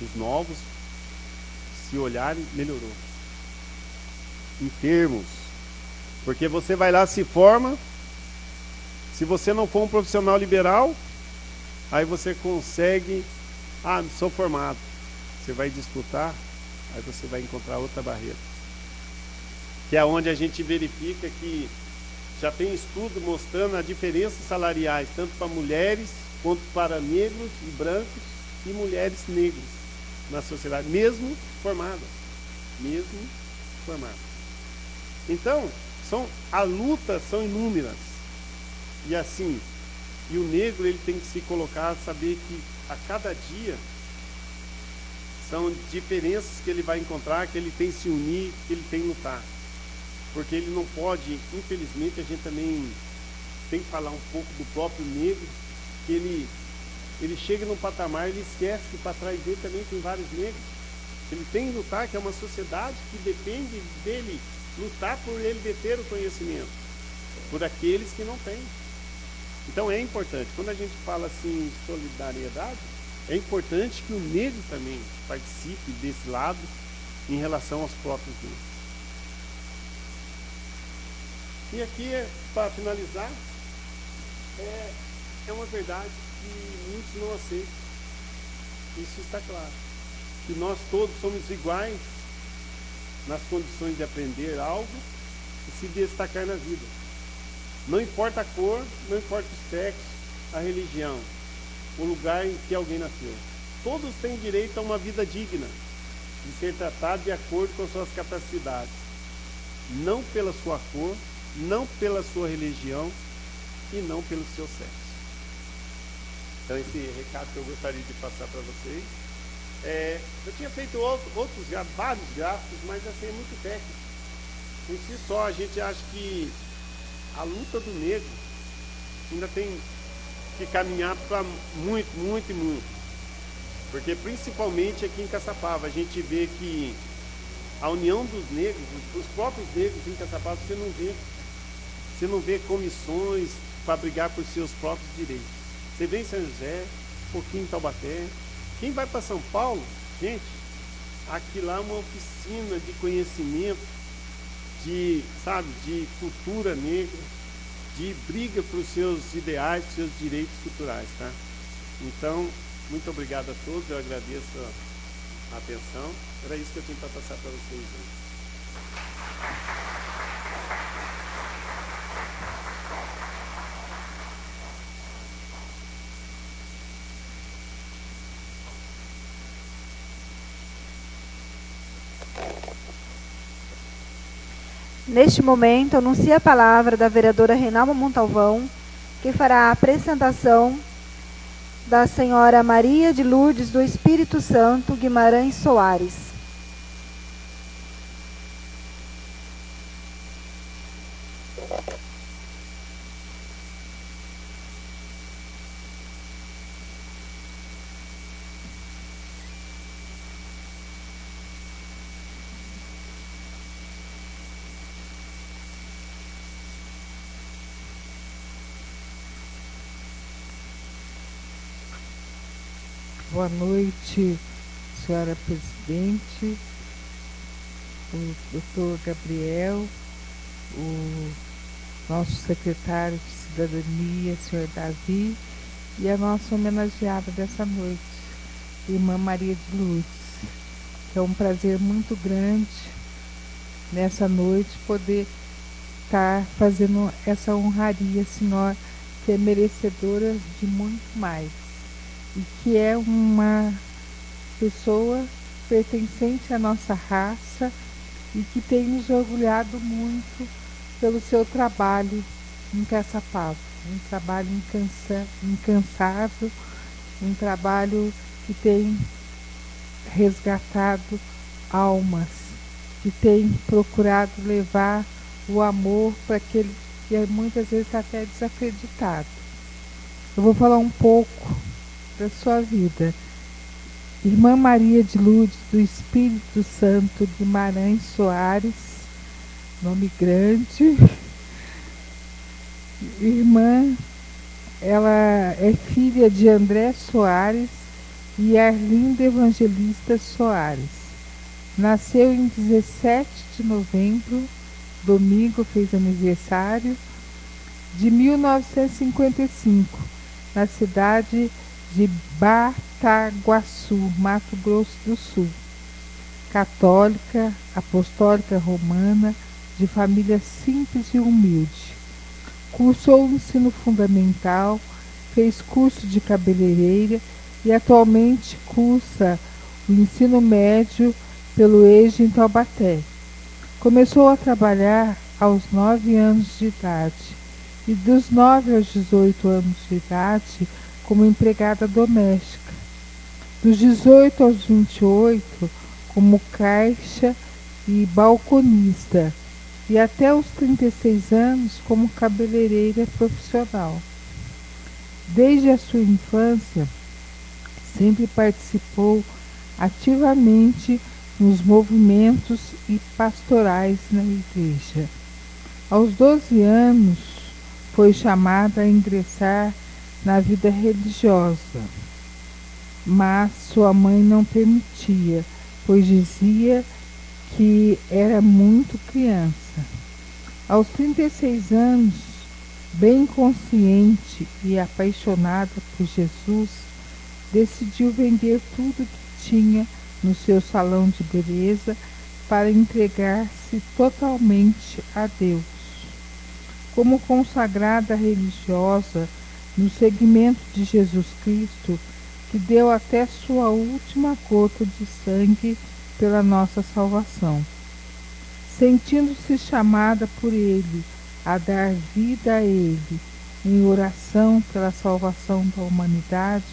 os novos, se olharem, melhorou. Em termos. Porque você vai lá, se forma, se você não for um profissional liberal, aí você consegue, sou formado. Você vai disputar, aí você vai encontrar outra barreira. Que é onde a gente verifica que já tem estudo mostrando as diferenças salariais, tanto para mulheres, quanto para negros e brancos e mulheres negras na sociedade, mesmo formadas. Mesmo formadas. Então, as lutas são inúmeras. E assim, e o negro ele tem que se colocar, saber que a cada dia são diferenças que ele vai encontrar, que ele tem que se unir, que ele tem que lutar. Porque ele não pode, infelizmente, a gente também tem que falar um pouco do próprio negro, que ele chega num patamar, ele esquece que para trás dele também tem vários negros. Ele tem que lutar, que é uma sociedade que depende dele lutar por ele deter o conhecimento, por aqueles que não têm. Então é importante, quando a gente fala assim em solidariedade, é importante que o negro também participe desse lado em relação aos próprios negros. E aqui, para finalizar, é uma verdade que muitos não aceitam. Isso está claro. Que nós todos somos iguais nas condições de aprender algo e se destacar na vida. Não importa a cor, não importa o sexo, a religião, o lugar em que alguém nasceu. Todos têm direito a uma vida digna, de ser tratado de acordo com suas capacidades. Não pela sua cor, não pela sua religião e não pelo seu sexo. Então esse recado que eu gostaria de passar para vocês. Eu tinha feito vários gráficos, mas assim é muito técnico. Em si só, a gente acha que a luta do negro ainda tem que caminhar para muito, muito e muito. Porque principalmente aqui em Caçapava, a gente vê que a união dos negros, dos próprios negros em Caçapava, você não vê. Você não vê comissões para brigar por seus próprios direitos. Você vê em São José, um pouquinho em Taubaté. Quem vai para São Paulo, gente, aqui lá é uma oficina de conhecimento, de cultura negra, de briga para os seus ideais, para os seus direitos culturais, tá? Então, muito obrigado a todos, eu agradeço a atenção. Era isso que eu tinha para passar para vocês hoje. Neste momento, anuncio a palavra da vereadora Reinalma Montalvão, que fará a apresentação da senhora Maria de Lourdes do Espírito Santo Guimarães Soares. Boa noite, senhora presidente, o doutor Gabriel, o nosso secretário de Cidadania, senhor Davi, e a nossa homenageada dessa noite, irmã Maria de Lourdes. É um prazer muito grande nessa noite poder estar fazendo essa honraria, senhora, que é merecedora de muito mais, e que é uma pessoa pertencente à nossa raça e que tem nos orgulhado muito pelo seu trabalho em Caçapava, um trabalho incansável, um trabalho que tem resgatado almas, que tem procurado levar o amor para aquele que muitas vezes está até desacreditado. Eu vou falar um pouco da sua vida. Irmã Maria de Lourdes do Espírito Santo Guimarães Soares, nome grande. Irmã, ela é filha de André Soares e Arlinda Evangelista Soares. Nasceu em 17 de novembro, domingo, fez aniversário, de 1955, na cidade de Bataguaçu, Mato Grosso do Sul. Católica, apostólica romana, de família simples e humilde. Cursou o ensino fundamental, fez curso de cabeleireira e atualmente cursa o ensino médio pelo EJA em Taubaté. Começou a trabalhar aos 9 anos de idade e dos 9 aos 18 anos de idade como empregada doméstica. Dos 18 aos 28 como caixa e balconista e até os 36 anos como cabeleireira profissional. Desde a sua infância, sempre participou ativamente nos movimentos e pastorais na igreja. Aos 12 anos, foi chamada a ingressar na vida religiosa, mas sua mãe não permitia, pois dizia que era muito criança. Aos 36 anos, bem consciente e apaixonada por Jesus, decidiu vender tudo que tinha no seu salão de beleza para entregar-se totalmente a Deus. Como consagrada religiosa no seguimento de Jesus Cristo, que deu até sua última gota de sangue pela nossa salvação. Sentindo-se chamada por Ele a dar vida a Ele em oração pela salvação da humanidade,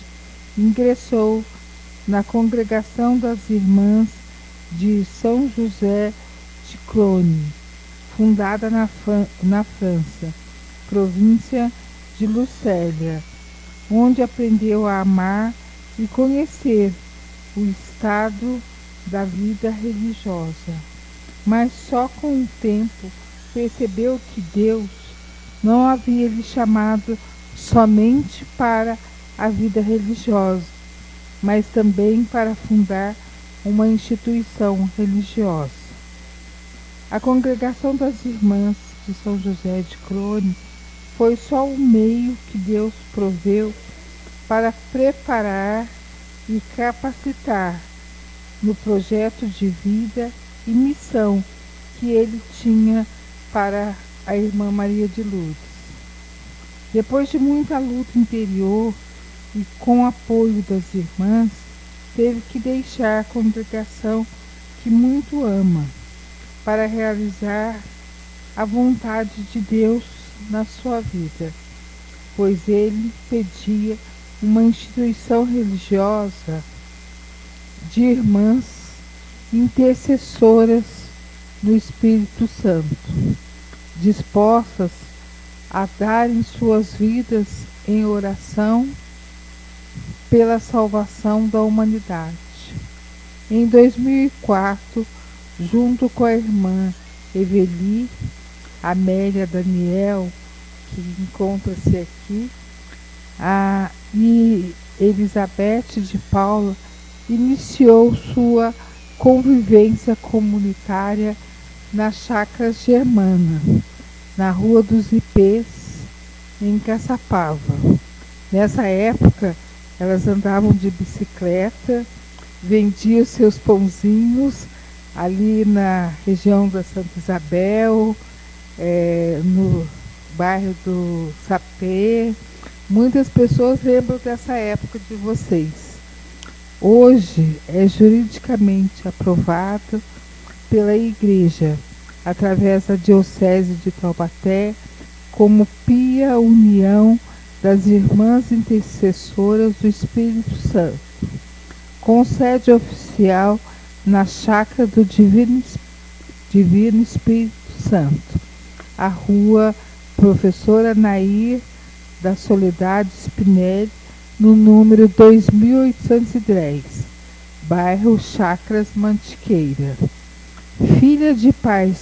ingressou na Congregação das Irmãs de São José de Clones, fundada na França, província de Lucélia, onde aprendeu a amar e conhecer o estado da vida religiosa. Mas só com o tempo percebeu que Deus não havia lhe chamado somente para a vida religiosa, mas também para fundar uma instituição religiosa. A Congregação das Irmãs de São José de Clones foi só o meio que Deus proveu para preparar e capacitar no projeto de vida e missão que ele tinha para a irmã Maria de Lourdes. Depois de muita luta interior e com apoio das irmãs, teve que deixar a congregação que muito ama para realizar a vontade de Deus na sua vida, pois ele pedia uma instituição religiosa de irmãs intercessoras do Espírito Santo, dispostas a darem suas vidas em oração pela salvação da humanidade. Em 2004, junto com a irmã Eveli, Amélia Daniel, que encontra-se aqui, e Elizabeth de Paula, iniciou sua convivência comunitária na Chácara Germana, na Rua dos Ipês, em Caçapava. Nessa época, elas andavam de bicicleta, vendiam seus pãozinhos ali na região da Santa Isabel, no bairro do Sapé. Muitas pessoas lembram dessa época de vocês. Hoje é juridicamente aprovado pela Igreja, através da Diocese de Taubaté, como Pia União das Irmãs Intercessoras do Espírito Santo, com sede oficial na Chácara do Divino Espírito Santo, a Rua Professora Nair da Soledade Spinelli, no número 2810, bairro Chacras Mantiqueira. Filha de pais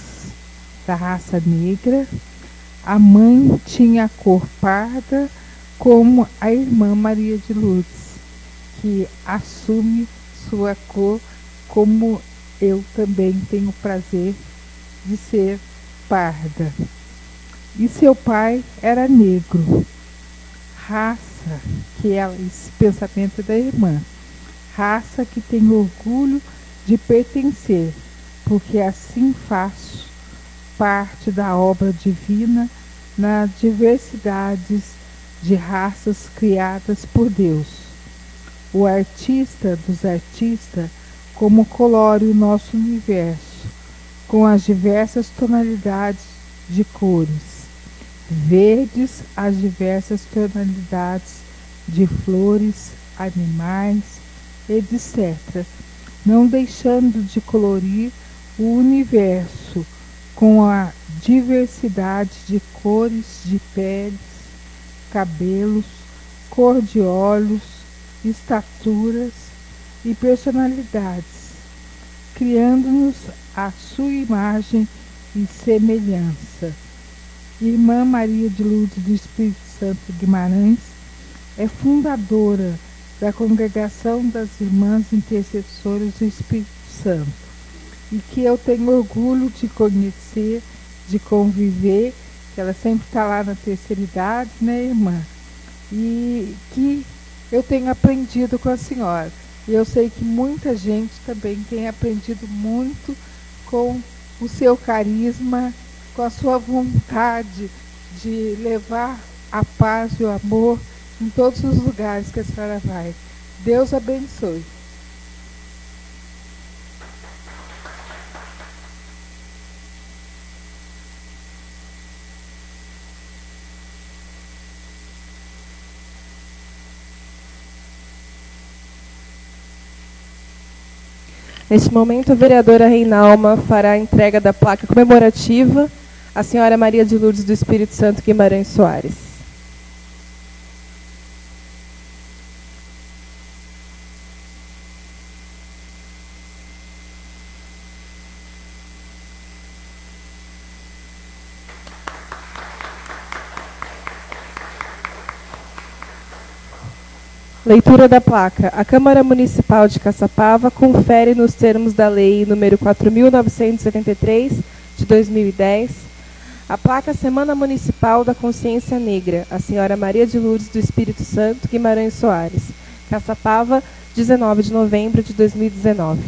da raça negra, a mãe tinha a cor parda, como a irmã Maria de Lourdes, que assume sua cor, como eu também tenho o prazer de ser parda. E seu pai era negro, raça, esse pensamento da irmã, raça que tem orgulho de pertencer, porque assim faço parte da obra divina na diversidade de raças criadas por Deus. O artista dos artistas, como colore o nosso universo, com as diversas tonalidades de cores, verdes as diversas tonalidades de flores, animais, etc., não deixando de colorir o universo com a diversidade de cores de peles, cabelos, cor de olhos, estaturas e personalidades, criando-nos a sua imagem e semelhança. Irmã Maria de Lourdes do Espírito Santo Guimarães é fundadora da Congregação das Irmãs Intercessoras do Espírito Santo, e que eu tenho orgulho de conhecer, de conviver, que ela sempre está lá na terceira idade, né, irmã? E que eu tenho aprendido com a senhora. E eu sei que muita gente também tem aprendido muito com o seu carisma, com a sua vontade de levar a paz e o amor em todos os lugares que a senhora vai. Deus abençoe. Neste momento, a vereadora Reinalma fará a entrega da placa comemorativa à senhora Maria de Lourdes do Espírito Santo Guimarães Soares. Leitura da placa. A Câmara Municipal de Caçapava confere nos termos da Lei nº 4.973, de 2010, a placa Semana Municipal da Consciência Negra, a senhora Maria de Lourdes do Espírito Santo Guimarães Soares, Caçapava, 19 de novembro de 2019.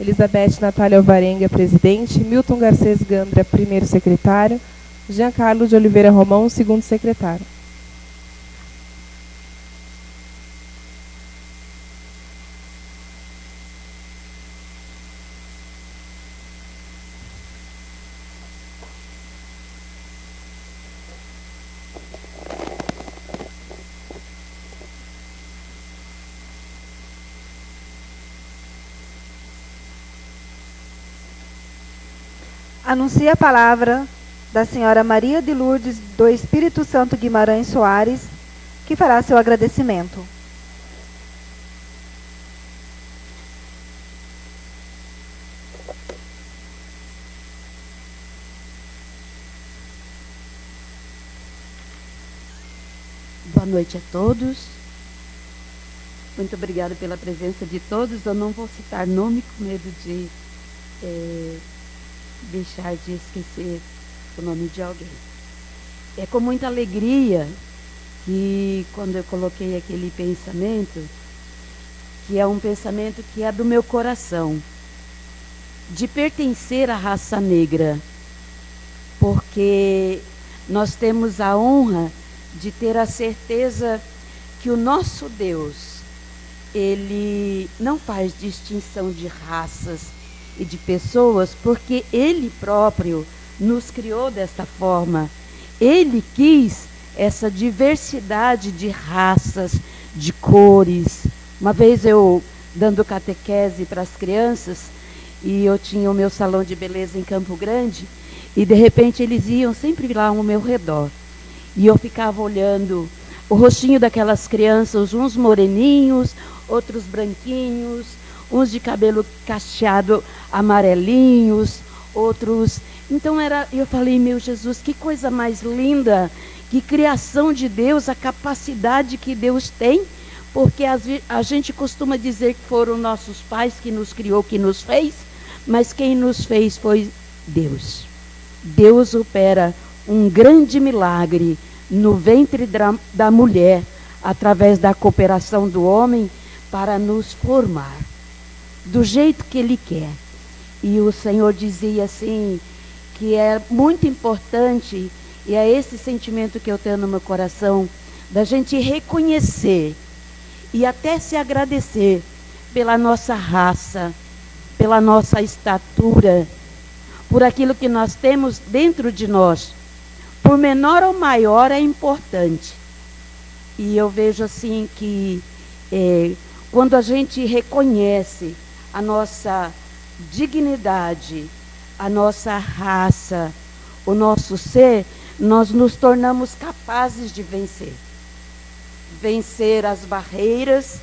Elizabeth Natália Alvarenga, presidente, Milton Garcês Gandra, primeiro secretário, Giancarlo de Oliveira Romão, segundo secretário. Anuncia a palavra da senhora Maria de Lourdes do Espírito Santo Guimarães Soares, que fará seu agradecimento. Boa noite a todos. Muito obrigada pela presença de todos. Eu não vou citar nome com medo de deixar de esquecer o nome de alguém. É com muita alegria que, quando eu coloquei aquele pensamento, que é um pensamento que é do meu coração, de pertencer à raça negra, porque nós temos a honra de ter a certeza que o nosso Deus, Ele não faz distinção de raças e de pessoas, porque Ele próprio nos criou desta forma. Ele quis essa diversidade de raças, de cores. Uma vez eu, dando catequese para as crianças, e eu tinha o meu salão de beleza em Campo Grande, e de repente eles iam sempre lá ao meu redor. E eu ficava olhando o rostinho daquelas crianças, uns moreninhos, outros branquinhos, uns de cabelo cacheado amarelinhos, outros... Então eu falei, meu Jesus, que coisa mais linda, que criação de Deus, a capacidade que Deus tem, porque a gente costuma dizer que foram nossos pais que nos criou, que nos fez, mas quem nos fez foi Deus. Deus opera um grande milagre no ventre da mulher, através da cooperação do homem, para nos formar do jeito que Ele quer. E o Senhor dizia assim, que é muito importante, e é esse sentimento que eu tenho no meu coração, da gente reconhecer e até se agradecer pela nossa raça, pela nossa estatura, por aquilo que nós temos dentro de nós. Por menor ou maior é importante. E eu vejo assim que quando a gente reconhece a nossa dignidade, a nossa raça, o nosso ser, nós nos tornamos capazes de vencer. Vencer as barreiras,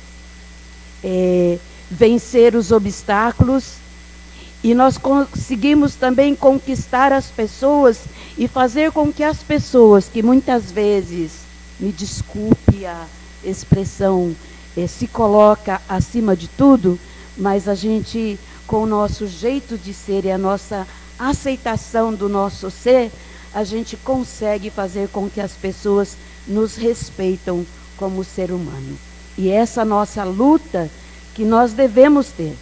vencer os obstáculos, e nós conseguimos também conquistar as pessoas e fazer com que as pessoas que muitas vezes, me desculpe a expressão, se coloca acima de tudo, mas a gente, com o nosso jeito de ser e a nossa aceitação do nosso ser, a gente consegue fazer com que as pessoas nos respeitem como ser humano. E essa nossa luta que nós devemos ter,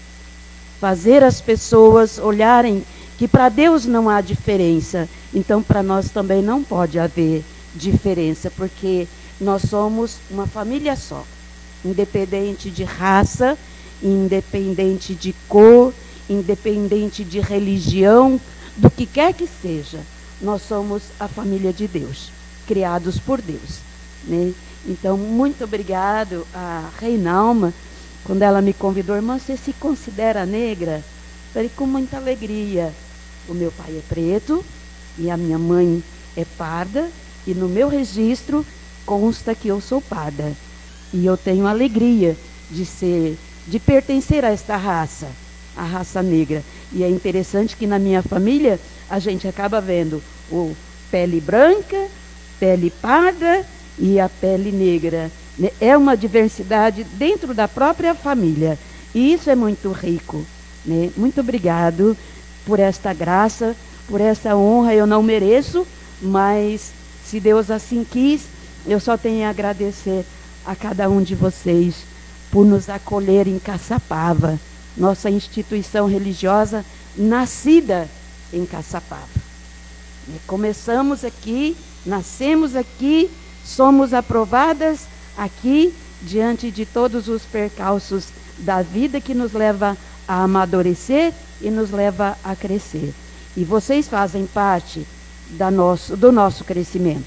fazer as pessoas olharem que para Deus não há diferença, então para nós também não pode haver diferença, porque nós somos uma família só, independente de raça, independente de cor, independente de religião, do que quer que seja, nós somos a família de Deus, criados por Deus, né? Então, muito obrigado a Reinalma, quando ela me convidou, irmã, você se considera negra? Falei, com muita alegria. O meu pai é preto e a minha mãe é parda, e no meu registro consta que eu sou parda. E eu tenho alegria de pertencer a esta raça, a raça negra. E é interessante que na minha família a gente acaba vendo o pele branca, pele parda e a pele negra. É uma diversidade dentro da própria família. E isso é muito rico, né? Muito obrigado por esta graça, por essa honra. Eu não mereço, mas se Deus assim quis, eu só tenho a agradecer a cada um de vocês por nos acolher em Caçapava, nossa instituição religiosa nascida em Caçapava. Começamos aqui, nascemos aqui, somos aprovadas aqui, diante de todos os percalços da vida que nos leva a amadurecer e nos leva a crescer. E vocês fazem parte do nosso crescimento.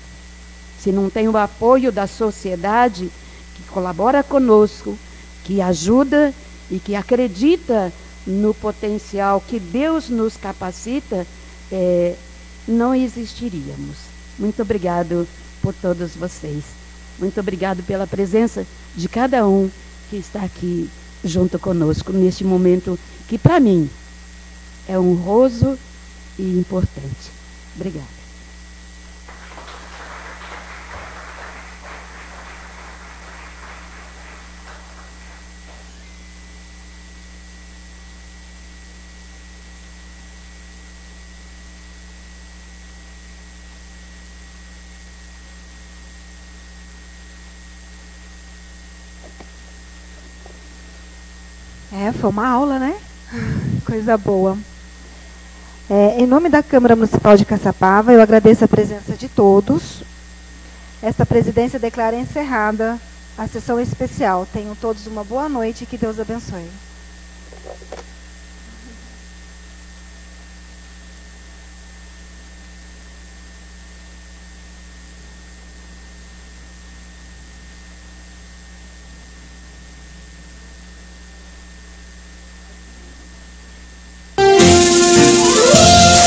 Se não tem o apoio da sociedade que colabora conosco, que ajuda e que acredita no potencial que Deus nos capacita, não existiríamos. Muito obrigado por todos vocês. Muito obrigado pela presença de cada um que está aqui junto conosco, neste momento que, para mim, é honroso e importante. Obrigada. Foi uma aula, né? Coisa boa. Em nome da Câmara Municipal de Caçapava, eu agradeço a presença de todos. Esta presidência declara encerrada a sessão especial. Tenham todos uma boa noite e que Deus abençoe.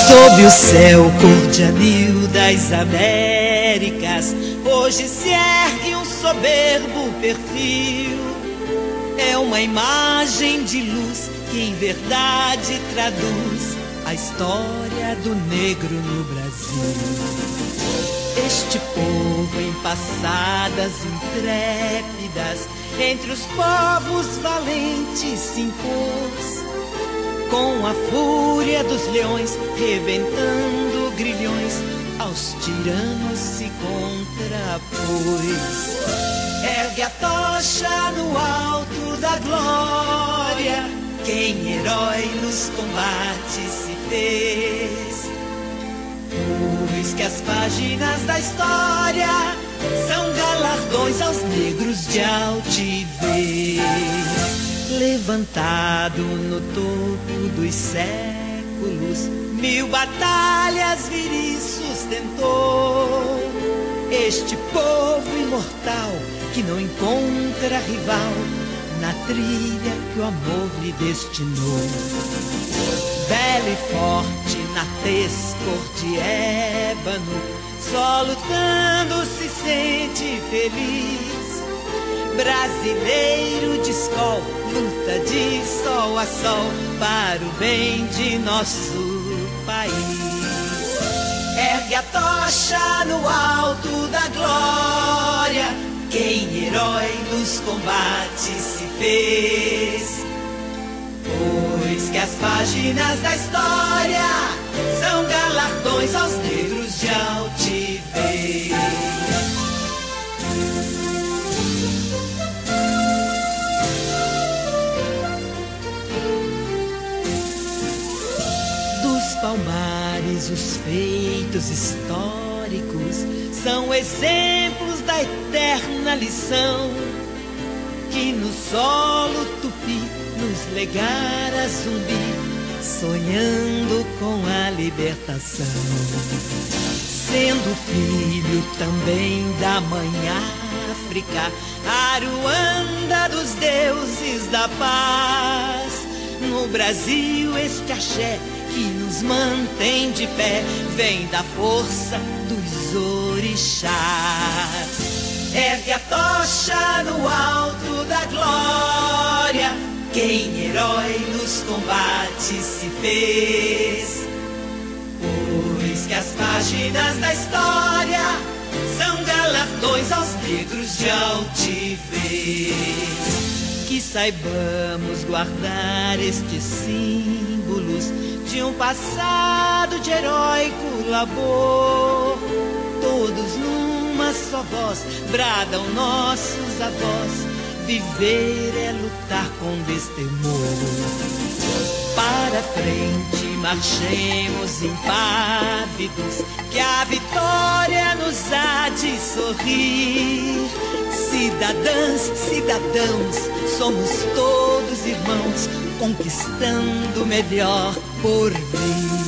Sob o céu cor de anil das Américas, hoje se ergue um soberbo perfil. É uma imagem de luz que em verdade traduz a história do negro no Brasil. Este povo em passadas intrépidas, entre os povos valentes se impôs, com a fúria dos leões, rebentando grilhões, aos tiranos se contrapôs. Ergue a tocha no alto da glória, quem herói nos combates se fez. Pois que as páginas da história são galardões aos negros de altivez. Levantado no topo dos séculos, 1000 batalhas viris sustentou. Este povo imortal que não encontra rival na trilha que o amor lhe destinou. Belo e forte na tez cor de ébano, só lutando se sente feliz. Brasileiro de escola, luta de sol a sol para o bem de nosso país. Ergue a tocha no alto da glória, quem herói nos combates se fez. Pois que as páginas da história são galardões aos negros de altivez. Palmares, os feitos históricos são exemplos da eterna lição que no solo tupi nos legara Zumbi, sonhando com a libertação. Sendo filho também da mãe África, Aruanda dos deuses da paz. No Brasil este axé que nos mantém de pé vem da força dos orixás. Ergue a tocha no alto da glória, quem herói nos combates se fez. Pois que as páginas da história são galardões aos negros de altivez. Que saibamos guardar estes símbolos de um passado de heróico labor. Todos numa só voz bradam nossos avós: viver é lutar com destemor. Para frente marchemos impávidos, que a vitória nos há de sorrir. Cidadãs, cidadãos, somos todos irmãos, conquistando o melhor por vir.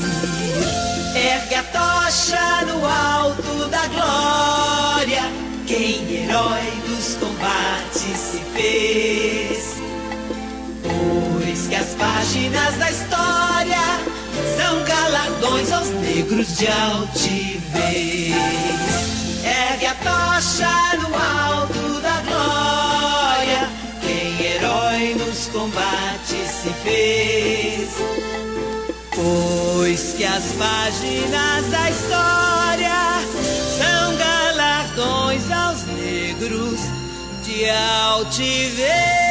Ergue a tocha no alto da glória, quem herói dos combates se fez. Pois que as páginas da história são galardões aos negros de altivez. Ergue a tocha no alto da glória, quem herói nos combates se fez. Pois que as páginas da história são galardões aos negros de altivez.